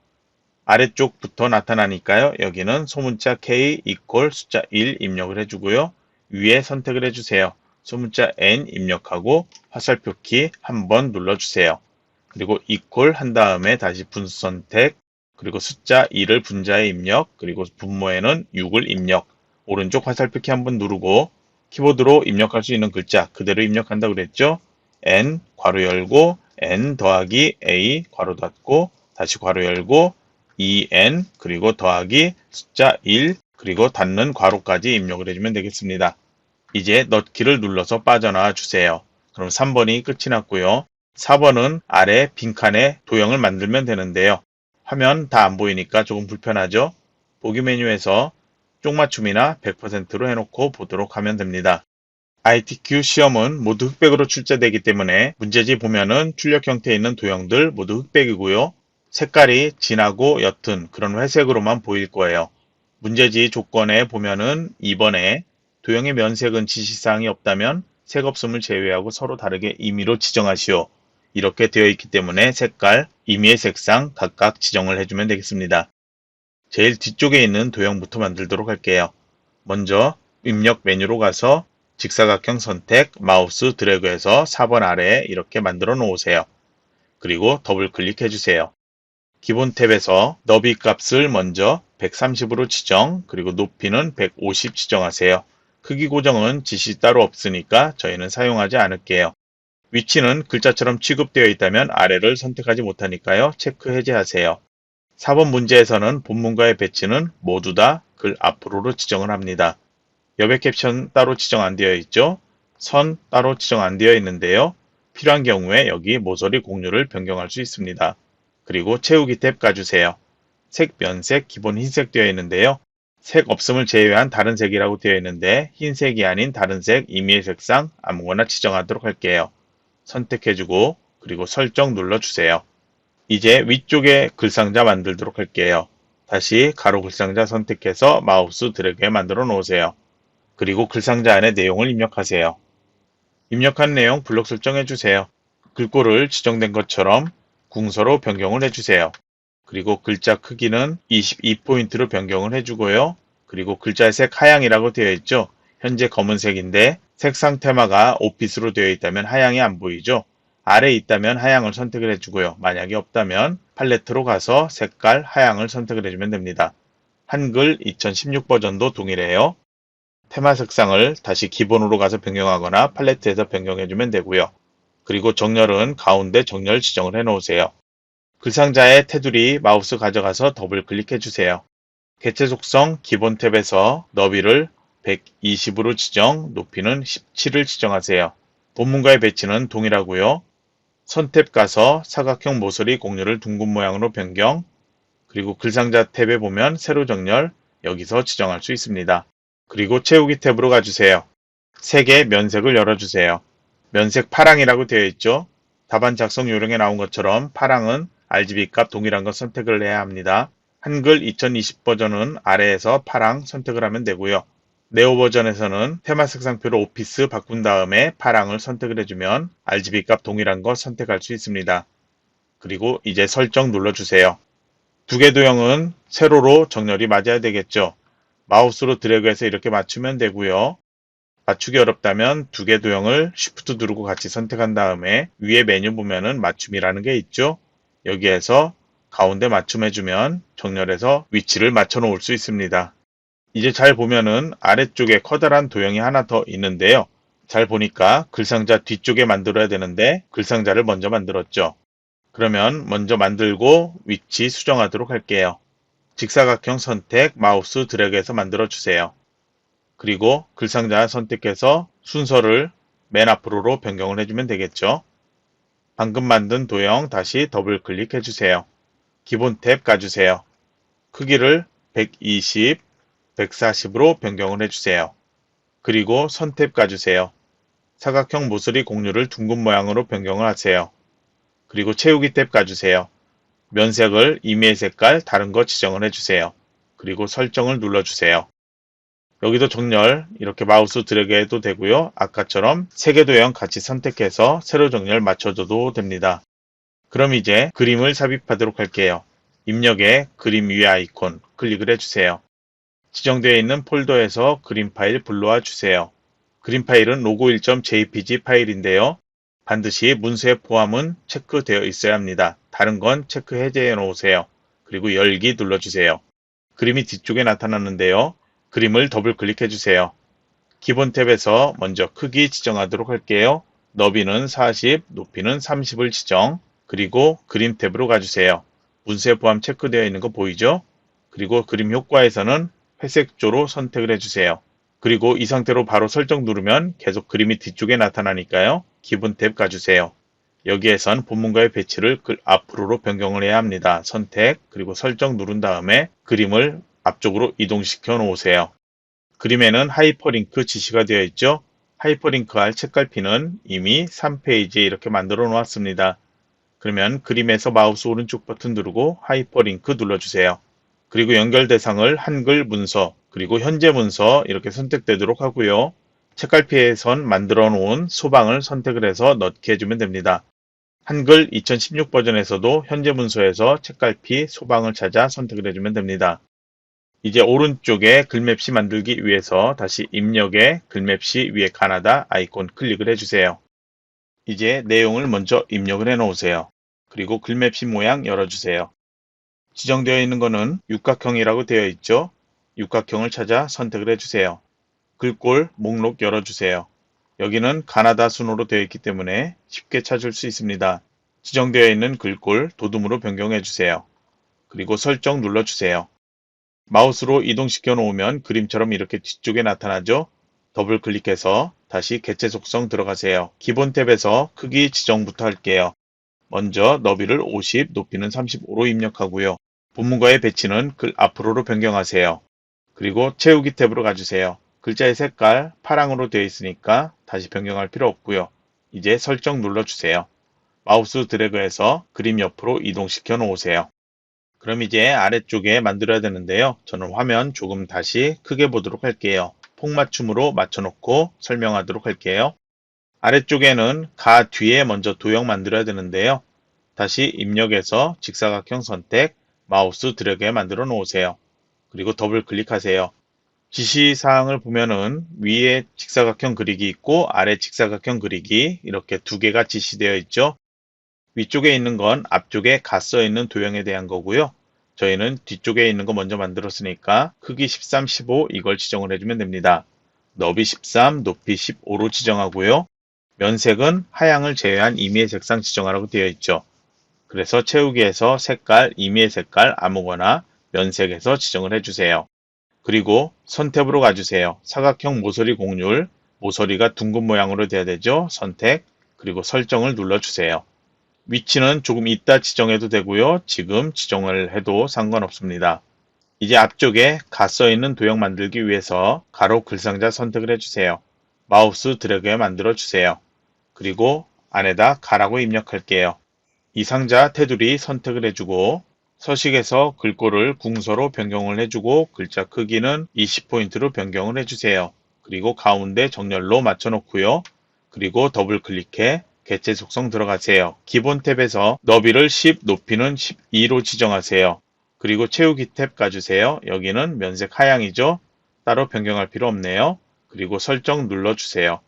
아래쪽부터 나타나니까요. 여기는 소문자 K 이퀄 숫자 1 입력을 해주고요. 위에 선택을 해주세요. 소문자 N 입력하고 화살표 키 한번 눌러주세요. 그리고 이퀄 한 다음에 다시 분수 선택, 그리고 숫자 2를 분자에 입력, 그리고 분모에는 6을 입력, 오른쪽 화살표 키 한번 누르고 키보드로 입력할 수 있는 글자 그대로 입력한다고 그랬죠? N 괄호 열고 N 더하기 A 괄호 닫고 다시 괄호 열고 EN 그리고 더하기 숫자 1 그리고 닫는 괄호까지 입력을 해주면 되겠습니다. 이제 넣기를 눌러서 빠져나와 주세요. 그럼 3번이 끝이 났고요. 4번은 아래 빈칸에 도형을 만들면 되는데요. 화면 다 안 보이니까 조금 불편하죠? 보기 메뉴에서 쪽맞춤이나 100%로 해놓고 보도록 하면 됩니다. ITQ 시험은 모두 흑백으로 출제되기 때문에 문제지 보면은 출력 형태에 있는 도형들 모두 흑백이고요. 색깔이 진하고 옅은 그런 회색으로만 보일 거예요. 문제지 조건에 보면은 2번에 도형의 면색은 지시사항이 없다면 색 없음을 제외하고 서로 다르게 임의로 지정하시오. 이렇게 되어 있기 때문에 색깔, 임의의 색상 각각 지정을 해주면 되겠습니다. 제일 뒤쪽에 있는 도형부터 만들도록 할게요. 먼저 입력 메뉴로 가서 직사각형 선택, 마우스 드래그해서 4번 아래에 이렇게 만들어 놓으세요. 그리고 더블 클릭해 주세요. 기본 탭에서 너비 값을 먼저 130으로 지정, 그리고 높이는 150 지정하세요. 크기 고정은 지시 따로 없으니까 저희는 사용하지 않을게요. 위치는 글자처럼 취급되어 있다면 아래를 선택하지 못하니까요. 체크 해제하세요. 4번 문제에서는 본문과의 배치는 모두 다 글 앞으로로 지정을 합니다. 여백 캡션 따로 지정 안 되어 있죠? 선 따로 지정 안 되어 있는데요. 필요한 경우에 여기 모서리 공유를 변경할 수 있습니다. 그리고 채우기 탭 가주세요. 색 면색 기본 흰색 되어 있는데요. 색 없음을 제외한 다른 색이라고 되어 있는데 흰색이 아닌 다른 색 임의의 색상 아무거나 지정하도록 할게요. 선택해주고 그리고 설정 눌러주세요. 이제 위쪽에 글상자 만들도록 할게요. 다시 가로 글상자 선택해서 마우스 드래그에 만들어 놓으세요. 그리고 글상자 안에 내용을 입력하세요. 입력한 내용 블록 설정해 주세요. 글꼴을 지정된 것처럼 궁서로 변경을 해주세요. 그리고 글자 크기는 22포인트로 변경을 해주고요. 그리고 글자의 색 하향이라고 되어 있죠. 현재 검은색인데 색상 테마가 오피스로 되어 있다면 하향이 안 보이죠. 아래에 있다면 하향을 선택을 해주고요. 만약에 없다면 팔레트로 가서 색깔 하향을 선택을 해주면 됩니다. 한글 2016 버전도 동일해요. 테마 색상을 다시 기본으로 가서 변경하거나 팔레트에서 변경해주면 되고요. 그리고 정렬은 가운데 정렬 지정을 해 놓으세요. 글상자의 테두리 마우스 가져가서 더블 클릭해 주세요. 개체 속성 기본 탭에서 너비를 120으로 지정, 높이는 17을 지정하세요. 본문과의 배치는 동일하고요. 선탭 가서 사각형 모서리 공유를 둥근 모양으로 변경, 그리고 글상자 탭에 보면 세로 정렬, 여기서 지정할 수 있습니다. 그리고 채우기 탭으로 가주세요. 색의 면색을 열어주세요. 면색 파랑이라고 되어 있죠. 답안 작성 요령에 나온 것처럼 파랑은 RGB 값 동일한 것 선택을 해야 합니다. 한글 2020 버전은 아래에서 파랑 선택을 하면 되고요. 네오 버전에서는 테마 색상표로 오피스 바꾼 다음에 파랑을 선택을 해주면 RGB 값 동일한 것 선택할 수 있습니다. 그리고 이제 설정 눌러주세요. 두 개 도형은 세로로 정렬이 맞아야 되겠죠. 마우스로 드래그해서 이렇게 맞추면 되고요. 맞추기 어렵다면 두 개 도형을 Shift 누르고 같이 선택한 다음에 위에 메뉴 보면은 맞춤이라는 게 있죠. 여기에서 가운데 맞춤해주면 정렬해서 위치를 맞춰 놓을 수 있습니다. 이제 잘 보면은 아래쪽에 커다란 도형이 하나 더 있는데요. 잘 보니까 글상자 뒤쪽에 만들어야 되는데 글상자를 먼저 만들었죠. 그러면 먼저 만들고 위치 수정하도록 할게요. 직사각형 선택 마우스 드래그해서 만들어 주세요. 그리고 글상자 선택해서 순서를 맨 앞으로로 변경을 해주면 되겠죠. 방금 만든 도형 다시 더블 클릭해 주세요. 기본 탭 가주세요. 크기를 120, 140으로 변경을 해주세요. 그리고 선 탭 가주세요. 사각형 모서리 공유를 둥근 모양으로 변경을 하세요. 그리고 채우기 탭 가주세요. 면색을 임의의 색깔 다른 거 지정을 해주세요. 그리고 설정을 눌러주세요. 여기도 정렬 이렇게 마우스 드래그 해도 되고요. 아까처럼 세 개 도형 같이 선택해서 세로 정렬 맞춰줘도 됩니다. 그럼 이제 그림을 삽입하도록 할게요. 입력에 그림 위에 아이콘 클릭을 해주세요. 지정되어 있는 폴더에서 그림 파일 불러와 주세요. 그림 파일은 logo1.jpg 파일인데요. 반드시 문서의 포함은 체크되어 있어야 합니다. 다른 건 체크 해제해 놓으세요. 그리고 열기 눌러주세요. 그림이 뒤쪽에 나타났는데요. 그림을 더블 클릭해 주세요. 기본 탭에서 먼저 크기 지정하도록 할게요. 너비는 40, 높이는 30을 지정, 그리고 그림 탭으로 가주세요. 문서의 포함 체크되어 있는 거 보이죠? 그리고 그림 효과에서는 회색조로 선택을 해주세요. 그리고 이 상태로 바로 설정 누르면 계속 그림이 뒤쪽에 나타나니까요. 기본 탭 가주세요. 여기에선 본문과의 배치를 글 앞으로로 변경을 해야 합니다. 선택, 그리고 설정 누른 다음에 그림을 앞쪽으로 이동시켜 놓으세요. 그림에는 하이퍼링크 지시가 되어 있죠. 하이퍼링크할 책갈피는 이미 3페이지에 이렇게 만들어 놓았습니다. 그러면 그림에서 마우스 오른쪽 버튼 누르고 하이퍼링크 눌러주세요. 그리고 연결 대상을 한글 문서, 그리고 현재 문서 이렇게 선택되도록 하고요. 책갈피에선 만들어 놓은 소방을 선택을 해서 넣게 해주면 됩니다. 한글 2016 버전에서도 현재 문서에서 책갈피 소방을 찾아 선택을 해주면 됩니다. 이제 오른쪽에 글맵시 만들기 위해서 다시 입력에 글맵시 위에 가나다 아이콘 클릭을 해주세요. 이제 내용을 먼저 입력을 해 놓으세요. 그리고 글맵시 모양 열어주세요. 지정되어 있는 것은 육각형이라고 되어 있죠. 육각형을 찾아 선택을 해주세요. 글꼴 목록 열어주세요. 여기는 가나다 순으로 되어 있기 때문에 쉽게 찾을 수 있습니다. 지정되어 있는 글꼴 도둠으로 변경해 주세요. 그리고 설정 눌러주세요. 마우스로 이동시켜 놓으면 그림처럼 이렇게 뒤쪽에 나타나죠. 더블 클릭해서 다시 개체 속성 들어가세요. 기본 탭에서 크기 지정부터 할게요. 먼저 너비를 50, 높이는 35로 입력하고요. 본문과의 배치는 글 앞으로로 변경하세요. 그리고 채우기 탭으로 가주세요. 글자의 색깔 파랑으로 되어 있으니까 다시 변경할 필요 없고요. 이제 설정 눌러주세요. 마우스 드래그해서 그림 옆으로 이동시켜 놓으세요. 그럼 이제 아래쪽에 만들어야 되는데요. 저는 화면 조금 다시 크게 보도록 할게요. 폭맞춤으로 맞춰놓고 설명하도록 할게요. 아래쪽에는 가 뒤에 먼저 도형 만들어야 되는데요. 다시 입력해서 직사각형 선택, 마우스 드래그해 만들어 놓으세요. 그리고 더블 클릭하세요. 지시사항을 보면은 위에 직사각형 그리기 있고 아래 직사각형 그리기 이렇게 두 개가 지시되어 있죠. 위쪽에 있는 건 앞쪽에 가 써 있는 도형에 대한 거고요. 저희는 뒤쪽에 있는 거 먼저 만들었으니까 크기 13, 15 이걸 지정을 해주면 됩니다. 너비 13, 높이 15로 지정하고요. 면색은 하향을 제외한 임의의 색상 지정하라고 되어 있죠. 그래서 채우기에서 색깔, 임의의 색깔 아무거나 면색에서 지정을 해주세요. 그리고 선택으로 가주세요. 사각형 모서리 곡률, 모서리가 둥근 모양으로 돼야 되죠. 선택, 그리고 설정을 눌러주세요. 위치는 조금 이따 지정해도 되고요. 지금 지정을 해도 상관없습니다. 이제 앞쪽에 가 써있는 도형 만들기 위해서 가로 글상자 선택을 해주세요. 마우스 드래그해 만들어주세요. 그리고 안에다 가라고 입력할게요. 이 상자 테두리 선택을 해주고 서식에서 글꼴을 궁서로 변경을 해주고 글자 크기는 20포인트로 변경을 해주세요. 그리고 가운데 정렬로 맞춰놓고요. 그리고 더블 클릭해 개체 속성 들어가세요. 기본 탭에서 너비를 10, 높이는 12로 지정하세요. 그리고 채우기 탭 가주세요. 여기는 면색 하향이죠. 따로 변경할 필요 없네요. 그리고 설정 눌러주세요.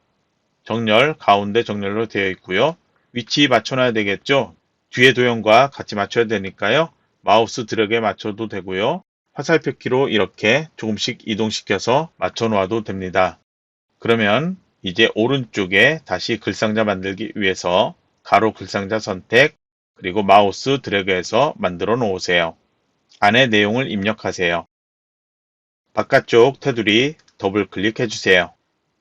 정렬, 가운데 정렬로 되어 있고요. 위치 맞춰놔야 되겠죠. 뒤에 도형과 같이 맞춰야 되니까요. 마우스 드래그에 맞춰도 되고요. 화살표 키로 이렇게 조금씩 이동시켜서 맞춰 놓아도 됩니다. 그러면 이제 오른쪽에 다시 글상자 만들기 위해서 가로 글상자 선택, 그리고 마우스 드래그해서 만들어 놓으세요. 안에 내용을 입력하세요. 바깥쪽 테두리 더블 클릭해 주세요.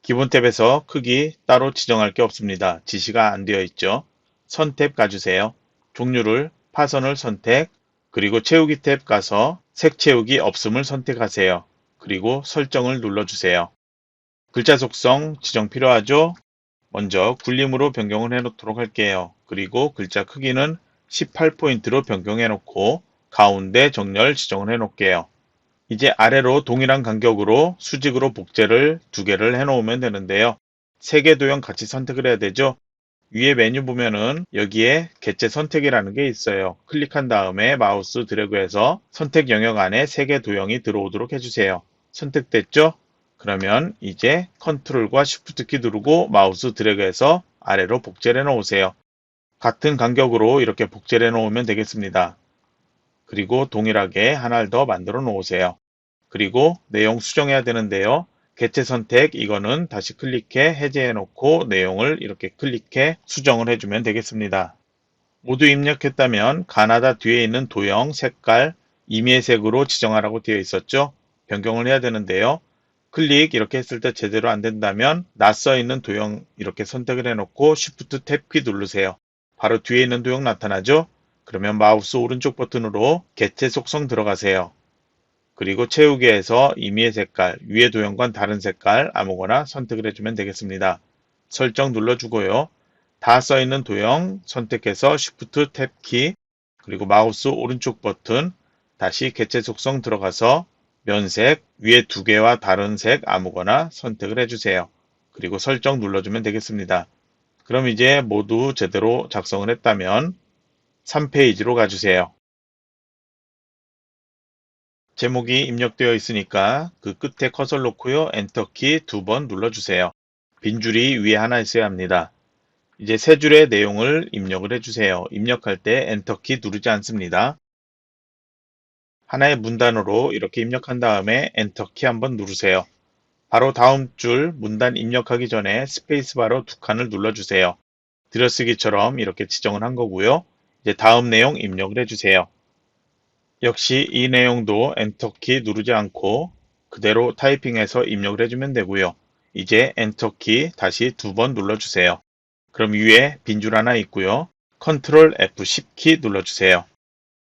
기본 탭에서 크기 따로 지정할 게 없습니다. 지시가 안 되어 있죠. 선 탭 가주세요. 종류를 파선을 선택, 그리고 채우기 탭 가서 색 채우기 없음을 선택하세요. 그리고 설정을 눌러주세요. 글자 속성 지정 필요하죠? 먼저 굴림으로 변경을 해 놓도록 할게요. 그리고 글자 크기는 18포인트로 변경해 놓고 가운데 정렬 지정을 해 놓을게요. 이제 아래로 동일한 간격으로 수직으로 복제를 두 개를 해 놓으면 되는데요. 세 개 도형 같이 선택을 해야 되죠. 위에 메뉴 보면은 여기에 개체 선택이라는 게 있어요. 클릭한 다음에 마우스 드래그해서 선택 영역 안에 세 개 도형이 들어오도록 해주세요. 선택됐죠? 그러면 이제 컨트롤과 쉬프트 키 누르고 마우스 드래그해서 아래로 복제를 해 놓으세요. 같은 간격으로 이렇게 복제를 해 놓으면 되겠습니다. 그리고 동일하게 하나를 더 만들어 놓으세요. 그리고 내용 수정해야 되는데요. 개체 선택 이거는 다시 클릭해 해제해 놓고 내용을 이렇게 클릭해 수정을 해주면 되겠습니다. 모두 입력했다면 가나다 뒤에 있는 도형, 색깔, 임의의 색으로 지정하라고 되어 있었죠. 변경을 해야 되는데요. 클릭 이렇게 했을 때 제대로 안 된다면 낯서 있는 도형 이렇게 선택을 해 놓고 Shift 탭 키 누르세요. 바로 뒤에 있는 도형 나타나죠? 그러면 마우스 오른쪽 버튼으로 개체 속성 들어가세요. 그리고 채우기에서 임의의 색깔, 위의 도형과 다른 색깔 아무거나 선택을 해주면 되겠습니다. 설정 눌러주고요. 다 써있는 도형 선택해서 Shift 탭 키, 그리고 마우스 오른쪽 버튼, 다시 개체 속성 들어가서 면색, 위에 두 개와 다른 색 아무거나 선택을 해주세요. 그리고 설정 눌러주면 되겠습니다. 그럼 이제 모두 제대로 작성을 했다면 3페이지로 가주세요. 제목이 입력되어 있으니까 그 끝에 커서를 놓고요. 엔터키 2번 눌러주세요. 빈줄이 위에 하나 있어야 합니다. 이제 세 줄의 내용을 입력을 해주세요. 입력할 때 엔터키 누르지 않습니다. 하나의 문단으로 이렇게 입력한 다음에 엔터키 한번 누르세요. 바로 다음 줄 문단 입력하기 전에 스페이스바로 두 칸을 눌러주세요. 들여쓰기처럼 이렇게 지정을 한 거고요. 이제 다음 내용 입력을 해주세요. 역시 이 내용도 엔터키 누르지 않고 그대로 타이핑해서 입력을 해주면 되고요. 이제 엔터키 다시 2번 눌러주세요. 그럼 위에 빈줄 하나 있고요. 컨트롤 F10키 눌러주세요.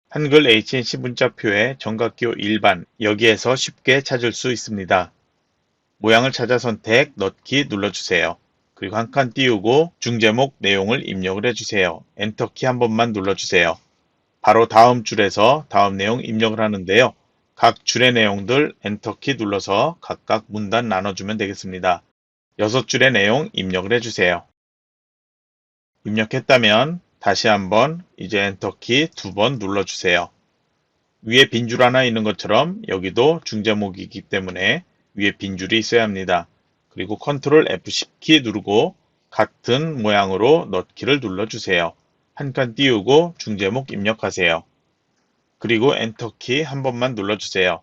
한글 HNC 문자표의 정각기호 일반 여기에서 쉽게 찾을 수 있습니다. 모양을 찾아 선택 넣기 눌러주세요. 그리고 한 칸 띄우고 중제목 내용을 입력을 해주세요. 엔터키 한 번만 눌러주세요. 바로 다음 줄에서 다음 내용 입력을 하는데요. 각 줄의 내용들 엔터키 눌러서 각각 문단 나눠주면 되겠습니다. 6줄의 내용 입력을 해주세요. 입력했다면 다시 한번 이제 엔터키 2번 눌러주세요. 위에 빈줄 하나 있는 것처럼 여기도 중제목이기 때문에 위에 빈줄이 있어야 합니다. 그리고 컨트롤 F10키 누르고 같은 모양으로 넣기를 눌러주세요. 한 칸 띄우고 중제목 입력하세요. 그리고 엔터키 한 번만 눌러주세요.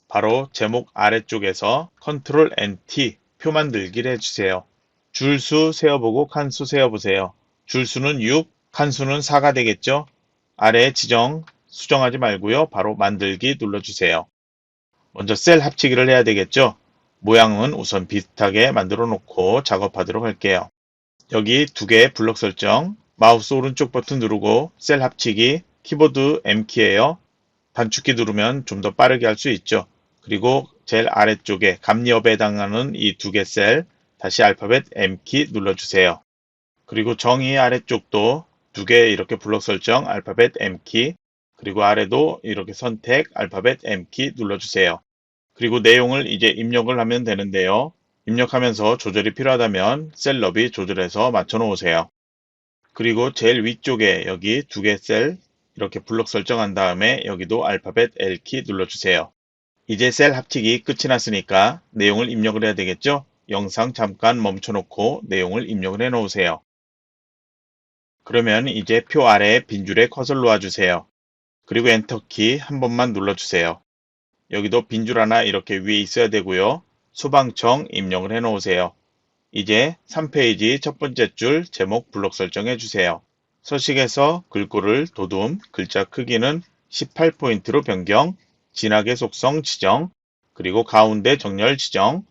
바로 제목 아래쪽에서 컨트롤 NT 표 만들기를 해주세요. 줄수 세어보고 칸수 세어보세요. 줄수는 6, 칸수는 4가 되겠죠? 아래 지정 수정하지 말고요. 바로 만들기 눌러주세요. 먼저 셀 합치기를 해야 되겠죠? 모양은 우선 비슷하게 만들어 놓고 작업하도록 할게요. 여기 두 개의 블럭 설정, 마우스 오른쪽 버튼 누르고 셀 합치기, 키보드 M키예요. 단축키 누르면 좀 더 빠르게 할 수 있죠. 그리고 제일 아래쪽에 감리업에 해당하는 이 두 개 셀, 다시 알파벳 M키 눌러주세요. 그리고 정의 아래쪽도 두 개 이렇게 블럭 설정, 알파벳 M키, 그리고 아래도 이렇게 선택, 알파벳 M키 눌러주세요. 그리고 내용을 이제 입력을 하면 되는데요. 입력하면서 조절이 필요하다면 셀 너비 조절해서 맞춰 놓으세요. 그리고 제일 위쪽에 여기 두 개 셀 이렇게 블럭 설정한 다음에 여기도 알파벳 L키 눌러주세요. 이제 셀 합치기 끝이 났으니까 내용을 입력을 해야 되겠죠? 영상 잠깐 멈춰놓고 내용을 입력을 해 놓으세요. 그러면 이제 표 아래에 빈줄에 커서를 놓아주세요. 그리고 엔터키 한 번만 눌러주세요. 여기도 빈줄 하나 이렇게 위에 있어야 되고요. 소방청 입력을 해 놓으세요. 이제 3페이지 첫 번째 줄 제목 블록 설정해 주세요. 서식에서 글꼴을 도둠, 글자 크기는 18포인트로 변경, 진하게 속성 지정, 그리고 가운데 정렬 지정,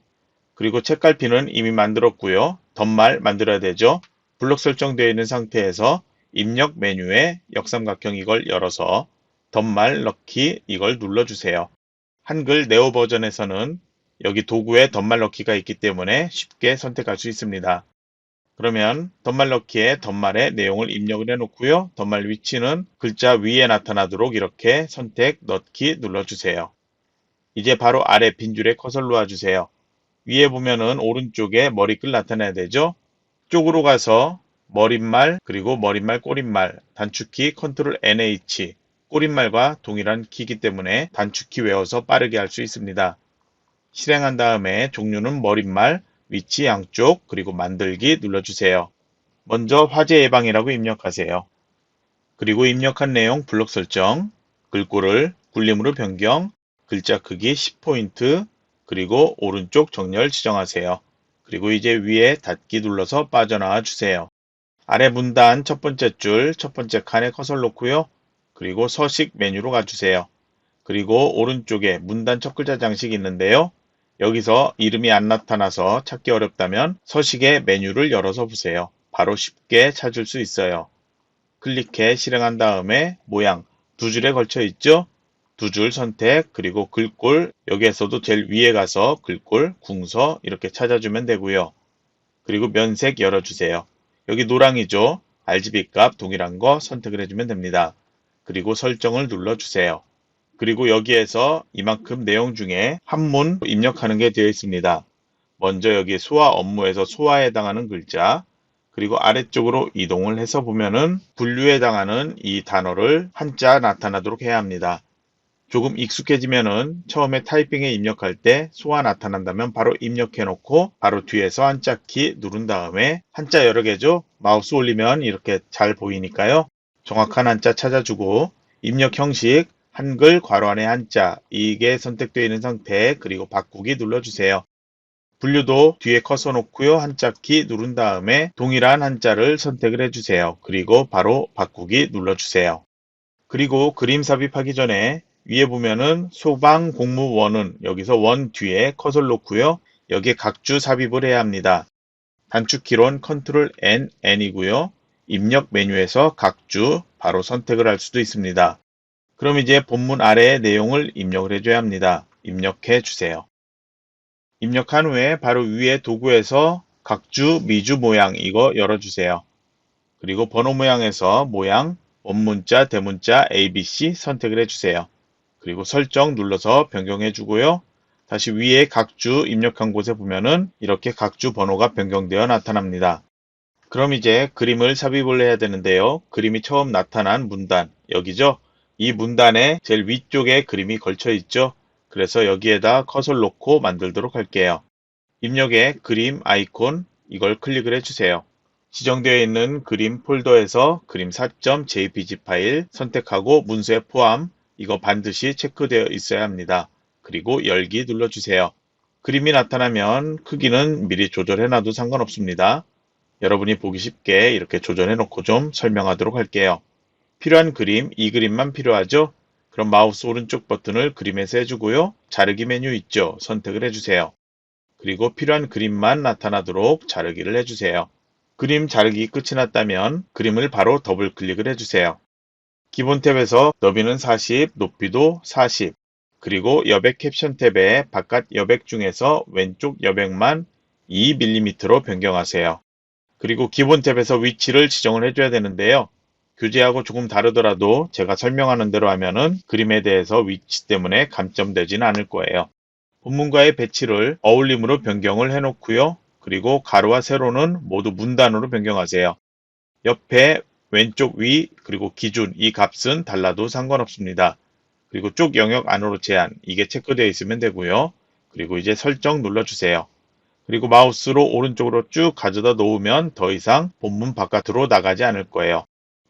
그리고 책갈피는 이미 만들었고요. 덧말 만들어야 되죠. 블록 설정되어 있는 상태에서 입력 메뉴에 역삼각형 이걸 열어서 덧말 넣기 이걸 눌러주세요. 한글 네오 버전에서는 여기 도구에 덧말 넣기가 있기 때문에 쉽게 선택할 수 있습니다. 그러면 덧말 넣기에 덧말의 내용을 입력을 해 놓고요. 덧말 위치는 글자 위에 나타나도록 이렇게 선택 넣기 눌러주세요. 이제 바로 아래 빈줄에 커서를 놓아주세요. 위에 보면은 오른쪽에 머리글 나타나야 되죠. 쪽으로 가서 머릿말 그리고 머릿말 꼬릿말 단축키 컨트롤 NH 꼬릿말과 동일한 키이기 때문에 단축키 외워서 빠르게 할 수 있습니다. 실행한 다음에 종류는 머릿말, 위치 양쪽 그리고 만들기 눌러주세요. 먼저 화재 예방이라고 입력하세요. 그리고 입력한 내용 블록 설정, 글꼴을 굴림으로 변경, 글자 크기 10포인트, 그리고 오른쪽 정렬 지정하세요. 그리고 이제 위에 닫기 눌러서 빠져나와 주세요. 아래 문단 첫 번째 줄, 첫 번째 칸에 커서를 놓고요. 그리고 서식 메뉴로 가주세요. 그리고 오른쪽에 문단 첫 글자 장식이 있는데요. 여기서 이름이 안 나타나서 찾기 어렵다면 서식의 메뉴를 열어서 보세요. 바로 쉽게 찾을 수 있어요. 클릭해 실행한 다음에 모양 두 줄에 걸쳐 있죠? 두 줄 선택, 그리고 글꼴, 여기에서도 제일 위에 가서 글꼴, 궁서 이렇게 찾아주면 되고요. 그리고 면색 열어주세요. 여기 노랑이죠? RGB 값 동일한 거 선택을 해주면 됩니다. 그리고 설정을 눌러주세요. 그리고 여기에서 이만큼 내용 중에 한문 입력하는 게 되어 있습니다. 먼저 여기 소화 업무에서 소화에 해당하는 글자, 그리고 아래쪽으로 이동을 해서 보면은 분류에 해당하는 이 단어를 한자 나타나도록 해야 합니다. 조금 익숙해지면은 처음에 타이핑에 입력할 때 소화 나타난다면 바로 입력해 놓고 바로 뒤에서 한자 키 누른 다음에 한자 여러 개죠? 마우스 올리면 이렇게 잘 보이니까요. 정확한 한자 찾아주고 입력 형식 한글 괄호 안에 한자 이게 선택되어 있는 상태 그리고 바꾸기 눌러주세요. 분류도 뒤에 커서 놓고요. 한자 키 누른 다음에 동일한 한자를 선택을 해주세요. 그리고 바로 바꾸기 눌러주세요. 그리고 그림 삽입하기 전에 위에 보면은 소방공무원은 여기서 원 뒤에 커서를 놓고요. 여기에 각주 삽입을 해야 합니다. 단축키로는 컨트롤 N, N이고요. 입력 메뉴에서 각주 바로 선택을 할 수도 있습니다. 그럼 이제 본문 아래의 내용을 입력을 해줘야 합니다. 입력해 주세요. 입력한 후에 바로 위에 도구에서 각주 미주 모양 이거 열어주세요. 그리고 번호 모양에서 모양, 원문자, 대문자, ABC 선택을 해주세요. 그리고 설정 눌러서 변경해 주고요. 다시 위에 각주 입력한 곳에 보면은 이렇게 각주 번호가 변경되어 나타납니다. 그럼 이제 그림을 삽입을 해야 되는데요. 그림이 처음 나타난 문단, 여기죠? 이 문단의 제일 위쪽에 그림이 걸쳐 있죠? 그래서 여기에다 커서를 놓고 만들도록 할게요. 입력에 그림 아이콘 이걸 클릭을 해주세요. 지정되어 있는 그림 폴더에서 그림 4.jpg 파일 선택하고 문서에 포함 이거 반드시 체크되어 있어야 합니다. 그리고 열기 눌러주세요. 그림이 나타나면 크기는 미리 조절해 놔도 상관없습니다. 여러분이 보기 쉽게 이렇게 조절해 놓고 좀 설명하도록 할게요. 필요한 그림, 이 그림만 필요하죠? 그럼 마우스 오른쪽 버튼을 그림에서 해주고요. 자르기 메뉴 있죠? 선택을 해주세요. 그리고 필요한 그림만 나타나도록 자르기를 해주세요. 그림 자르기 끝이 났다면 그림을 바로 더블 클릭을 해주세요. 기본 탭에서 너비는 40, 높이도 40, 그리고 여백 캡션 탭의 바깥 여백 중에서 왼쪽 여백만 2mm로 변경하세요. 그리고 기본 탭에서 위치를 지정을 해줘야 되는데요. 교재하고 조금 다르더라도 제가 설명하는 대로 하면은 그림에 대해서 위치 때문에 감점되지는 않을 거예요. 본문과의 배치를 어울림으로 변경을 해놓고요. 그리고 가로와 세로는 모두 문단으로 변경하세요. 옆에 왼쪽 위 그리고 기준 이 값은 달라도 상관없습니다. 그리고 쭉 영역 안으로 제한 이게 체크되어 있으면 되고요. 그리고 이제 설정 눌러주세요. 그리고 마우스로 오른쪽으로 쭉 가져다 놓으면 더 이상 본문 바깥으로 나가지 않을 거예요.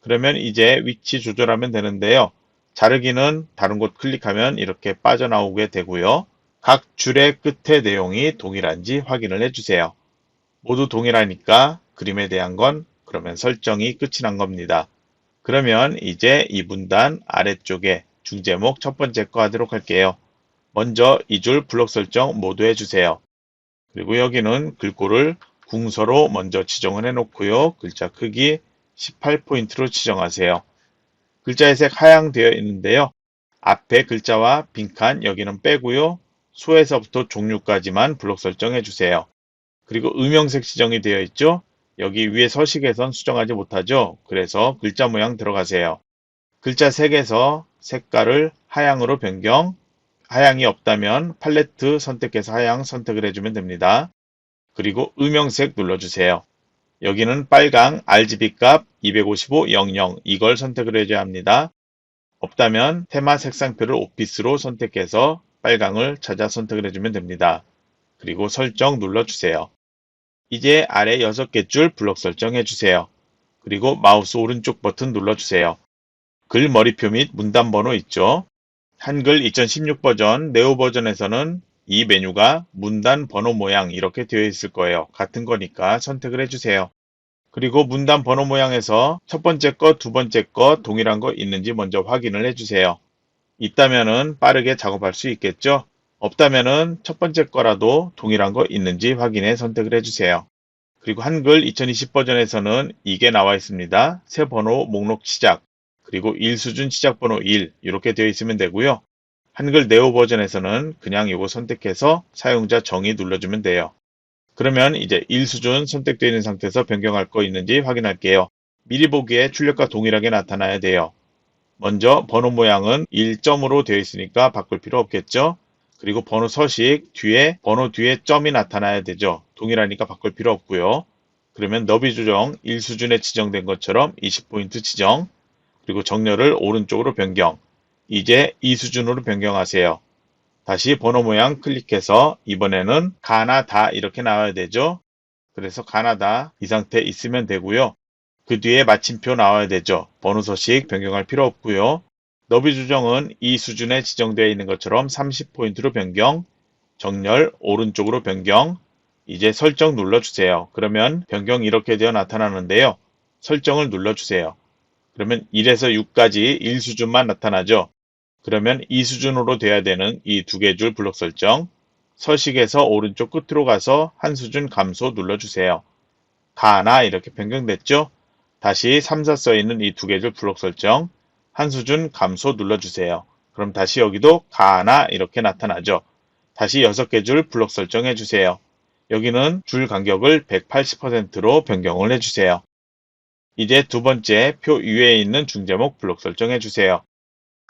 그러면 이제 위치 조절하면 되는데요. 자르기는 다른 곳 클릭하면 이렇게 빠져나오게 되고요. 각 줄의 끝에 내용이 동일한지 확인을 해주세요. 모두 동일하니까 그림에 대한 건 그러면 설정이 끝이 난 겁니다. 그러면 이제 이 문단 아래쪽에 중제목 첫 번째 거 하도록 할게요. 먼저 이 줄 블록 설정 모두 해주세요. 그리고 여기는 글꼴을 궁서로 먼저 지정을 해놓고요. 글자 크기 18포인트로 지정하세요. 글자의 색 하향되어 있는데요. 앞에 글자와 빈칸 여기는 빼고요. 소에서부터 종류까지만 블록 설정해 주세요. 그리고 음영색 지정이 되어 있죠. 여기 위에 서식에선 수정하지 못하죠. 그래서 글자 모양 들어가세요. 글자 색에서 색깔을 하향으로 변경, 하향이 없다면 팔레트 선택해서 하향 선택을 해주면 됩니다. 그리고 음영색 눌러주세요. 여기는 빨강 RGB 값 25500 이걸 선택을 해줘야 합니다. 없다면 테마 색상표를 오피스로 선택해서 빨강을 찾아 선택을 해주면 됩니다. 그리고 설정 눌러주세요. 이제 아래 6개 줄 블록 설정해 주세요. 그리고 마우스 오른쪽 버튼 눌러주세요. 글 머리표 및 문단 번호 있죠? 한글 2016 버전, 네오 버전에서는 이 메뉴가 문단 번호 모양 이렇게 되어 있을 거예요. 같은 거니까 선택을 해주세요. 그리고 문단 번호 모양에서 첫 번째 거, 두 번째 거 동일한 거 있는지 먼저 확인을 해주세요. 있다면은 빠르게 작업할 수 있겠죠? 없다면은 첫 번째 거라도 동일한 거 있는지 확인해 선택을 해주세요. 그리고 한글 2020 버전에서는 이게 나와 있습니다. 새 번호 목록 시작, 그리고 1수준 시작 번호 1 이렇게 되어 있으면 되고요. 한글 네오 버전에서는 그냥 이거 선택해서 사용자 정의 눌러주면 돼요. 그러면 이제 1수준 선택되어 있는 상태에서 변경할 거 있는지 확인할게요. 미리 보기에 출력과 동일하게 나타나야 돼요. 먼저 번호 모양은 1점으로 되어 있으니까 바꿀 필요 없겠죠. 그리고 번호 서식 뒤에 번호 뒤에 점이 나타나야 되죠. 동일하니까 바꿀 필요 없고요. 그러면 너비 조정 1수준에 지정된 것처럼 20포인트 지정, 그리고 정렬을 오른쪽으로 변경. 이제 2수준으로 변경하세요. 다시 번호 모양 클릭해서 이번에는 가나다 이렇게 나와야 되죠. 그래서 가나다 이 상태 있으면 되고요. 그 뒤에 마침표 나와야 되죠. 번호 서식 변경할 필요 없고요. 너비 조정은 이 수준에 지정되어 있는 것처럼 30포인트로 변경, 정렬 오른쪽으로 변경, 이제 설정 눌러주세요. 그러면 변경이 이렇게 되어 나타나는데요. 설정을 눌러주세요. 그러면 1에서 6까지 1수준만 나타나죠. 그러면 2수준으로 돼야 되는 이 두 개 줄 블록 설정, 서식에서 오른쪽 끝으로 가서 한 수준 감소 눌러주세요. 가나 이렇게 변경됐죠? 다시 3, 4 써있는 이 두 개 줄 블록 설정, 한 수준 감소 눌러주세요. 그럼 다시 여기도 가나 이렇게 나타나죠? 다시 6개 줄 블록 설정해 주세요. 여기는 줄 간격을 180%로 변경을 해주세요. 이제 두 번째 표 위에 있는 중제목 블록 설정해 주세요.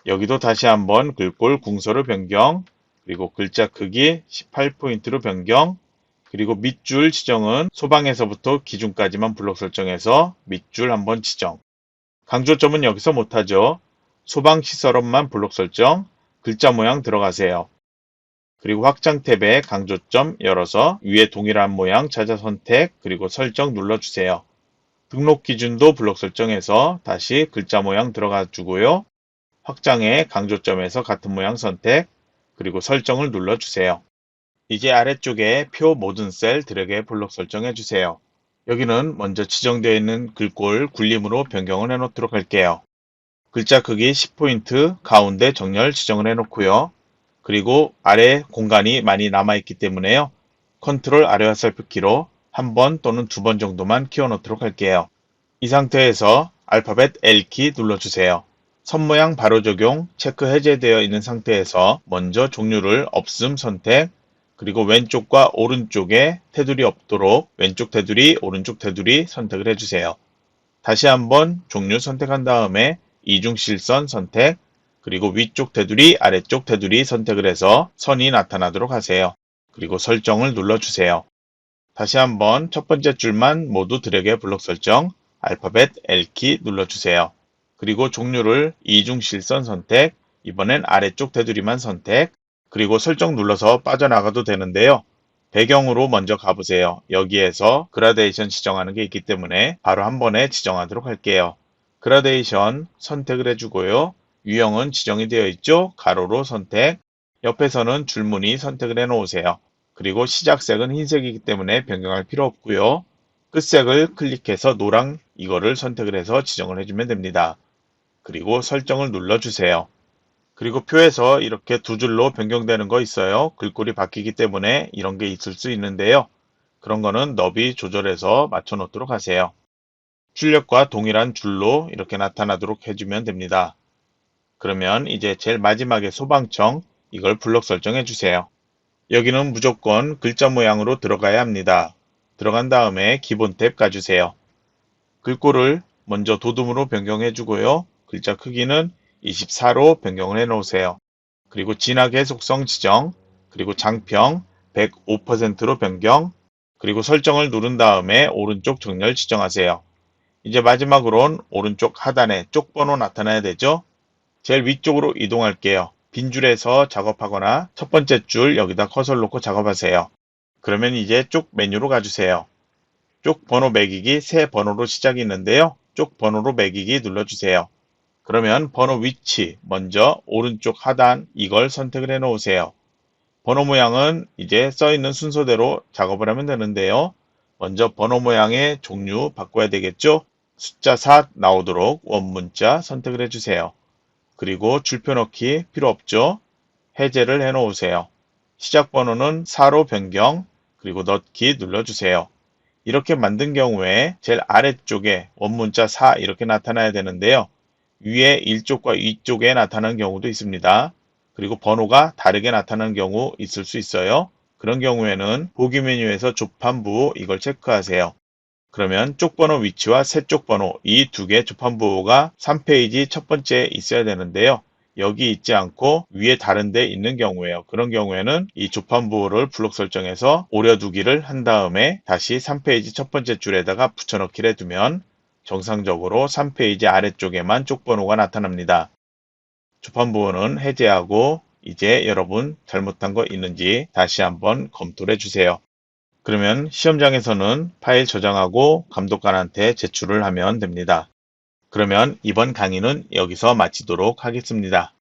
여기도 다시 한번 글꼴 궁서로 변경, 그리고 글자 크기 18포인트로 변경, 그리고 밑줄 지정은 소방에서부터 기준까지만 블록 설정해서 밑줄 한번 지정. 강조점은 여기서 못하죠. 소방시설업만 블록 설정, 글자 모양 들어가세요. 그리고 확장 탭에 강조점 열어서 위에 동일한 모양 찾아 선택, 그리고 설정 눌러주세요. 등록 기준도 블록 설정해서 다시 글자 모양 들어가 주고요. 확장에 강조점에서 같은 모양 선택, 그리고 설정을 눌러주세요. 이제 아래쪽에 표 모든 셀 드래그에 블록 설정해 주세요. 여기는 먼저 지정되어 있는 글꼴 굴림으로 변경을 해 놓도록 할게요. 글자 크기 10포인트 가운데 정렬 지정을 해 놓고요. 그리고 아래 공간이 많이 남아 있기 때문에요. 컨트롤 아래 화살표 키로 한 번 또는 두 번 정도만 키워 놓도록 할게요. 이 상태에서 알파벳 L키 눌러주세요. 선 모양 바로 적용 체크 해제되어 있는 상태에서 먼저 종류를 없음 선택, 그리고 왼쪽과 오른쪽에 테두리 없도록 왼쪽 테두리, 오른쪽 테두리 선택을 해주세요. 다시 한번 종류 선택한 다음에 이중실선 선택, 그리고 위쪽 테두리, 아래쪽 테두리 선택을 해서 선이 나타나도록 하세요. 그리고 설정을 눌러주세요. 다시 한번 첫 번째 줄만 모두 드래그 블록 설정, 알파벳 L키 눌러주세요. 그리고 종류를 이중실선 선택, 이번엔 아래쪽 테두리만 선택, 그리고 설정 눌러서 빠져나가도 되는데요. 배경으로 먼저 가보세요. 여기에서 그라데이션 지정하는 게 있기 때문에 바로 한 번에 지정하도록 할게요. 그라데이션 선택을 해주고요. 유형은 지정이 되어 있죠. 가로로 선택, 옆에서는 줄무늬 선택을 해 놓으세요. 그리고 시작색은 흰색이기 때문에 변경할 필요 없고요. 끝색을 클릭해서 노랑 이거를 선택을 해서 지정을 해주면 됩니다. 그리고 설정을 눌러주세요. 그리고 표에서 이렇게 두 줄로 변경되는 거 있어요. 글꼴이 바뀌기 때문에 이런 게 있을 수 있는데요. 그런 거는 너비 조절해서 맞춰 놓도록 하세요. 출력과 동일한 줄로 이렇게 나타나도록 해주면 됩니다. 그러면 이제 제일 마지막에 소방청 이걸 블록 설정해 주세요. 여기는 무조건 글자 모양으로 들어가야 합니다. 들어간 다음에 기본 탭 가주세요. 글꼴을 먼저 도둠으로 변경해 주고요. 글자 크기는 24로 변경을 해 놓으세요. 그리고 진화 계속성 지정, 그리고 장평 105%로 변경, 그리고 설정을 누른 다음에 오른쪽 정렬 지정하세요. 이제 마지막으론 오른쪽 하단에 쪽 번호 나타나야 되죠? 제일 위쪽으로 이동할게요. 빈 줄에서 작업하거나 첫 번째 줄 여기다 커서를 놓고 작업하세요. 그러면 이제 쪽 메뉴로 가주세요. 쪽 번호 매기기 새 번호로 시작이 있는데요. 쪽 번호로 매기기 눌러주세요. 그러면 번호 위치 먼저 오른쪽 하단 이걸 선택을 해 놓으세요. 번호 모양은 이제 써있는 순서대로 작업을 하면 되는데요. 먼저 번호 모양의 종류 바꿔야 되겠죠? 숫자 4 나오도록 원문자 선택을 해주세요. 그리고 줄표 넣기 필요 없죠? 해제를 해 놓으세요. 시작 번호는 4로 변경, 그리고 넣기 눌러주세요. 이렇게 만든 경우에 제일 아래쪽에 원문자 4 이렇게 나타나야 되는데요. 위에 1쪽과 위쪽에 나타나는 경우도 있습니다. 그리고 번호가 다르게 나타나는 경우 있을 수 있어요. 그런 경우에는 보기 메뉴에서 조판부 이걸 체크하세요. 그러면 쪽번호 위치와 세쪽 번호 이 두 개 조판부호가 3페이지 첫 번째에 있어야 되는데요. 여기 있지 않고 위에 다른 데 있는 경우에요. 그런 경우에는 이 조판부호를 블록 설정해서 오려두기를 한 다음에 다시 3페이지 첫 번째 줄에다가 붙여넣기를 해두면 정상적으로 3페이지 아래쪽에만 쪽번호가 나타납니다. 조판부호는 해제하고 이제 여러분 잘못한 거 있는지 다시 한번 검토를 해주세요. 그러면 시험장에서는 파일 저장하고 감독관한테 제출을 하면 됩니다. 그러면 이번 강의는 여기서 마치도록 하겠습니다.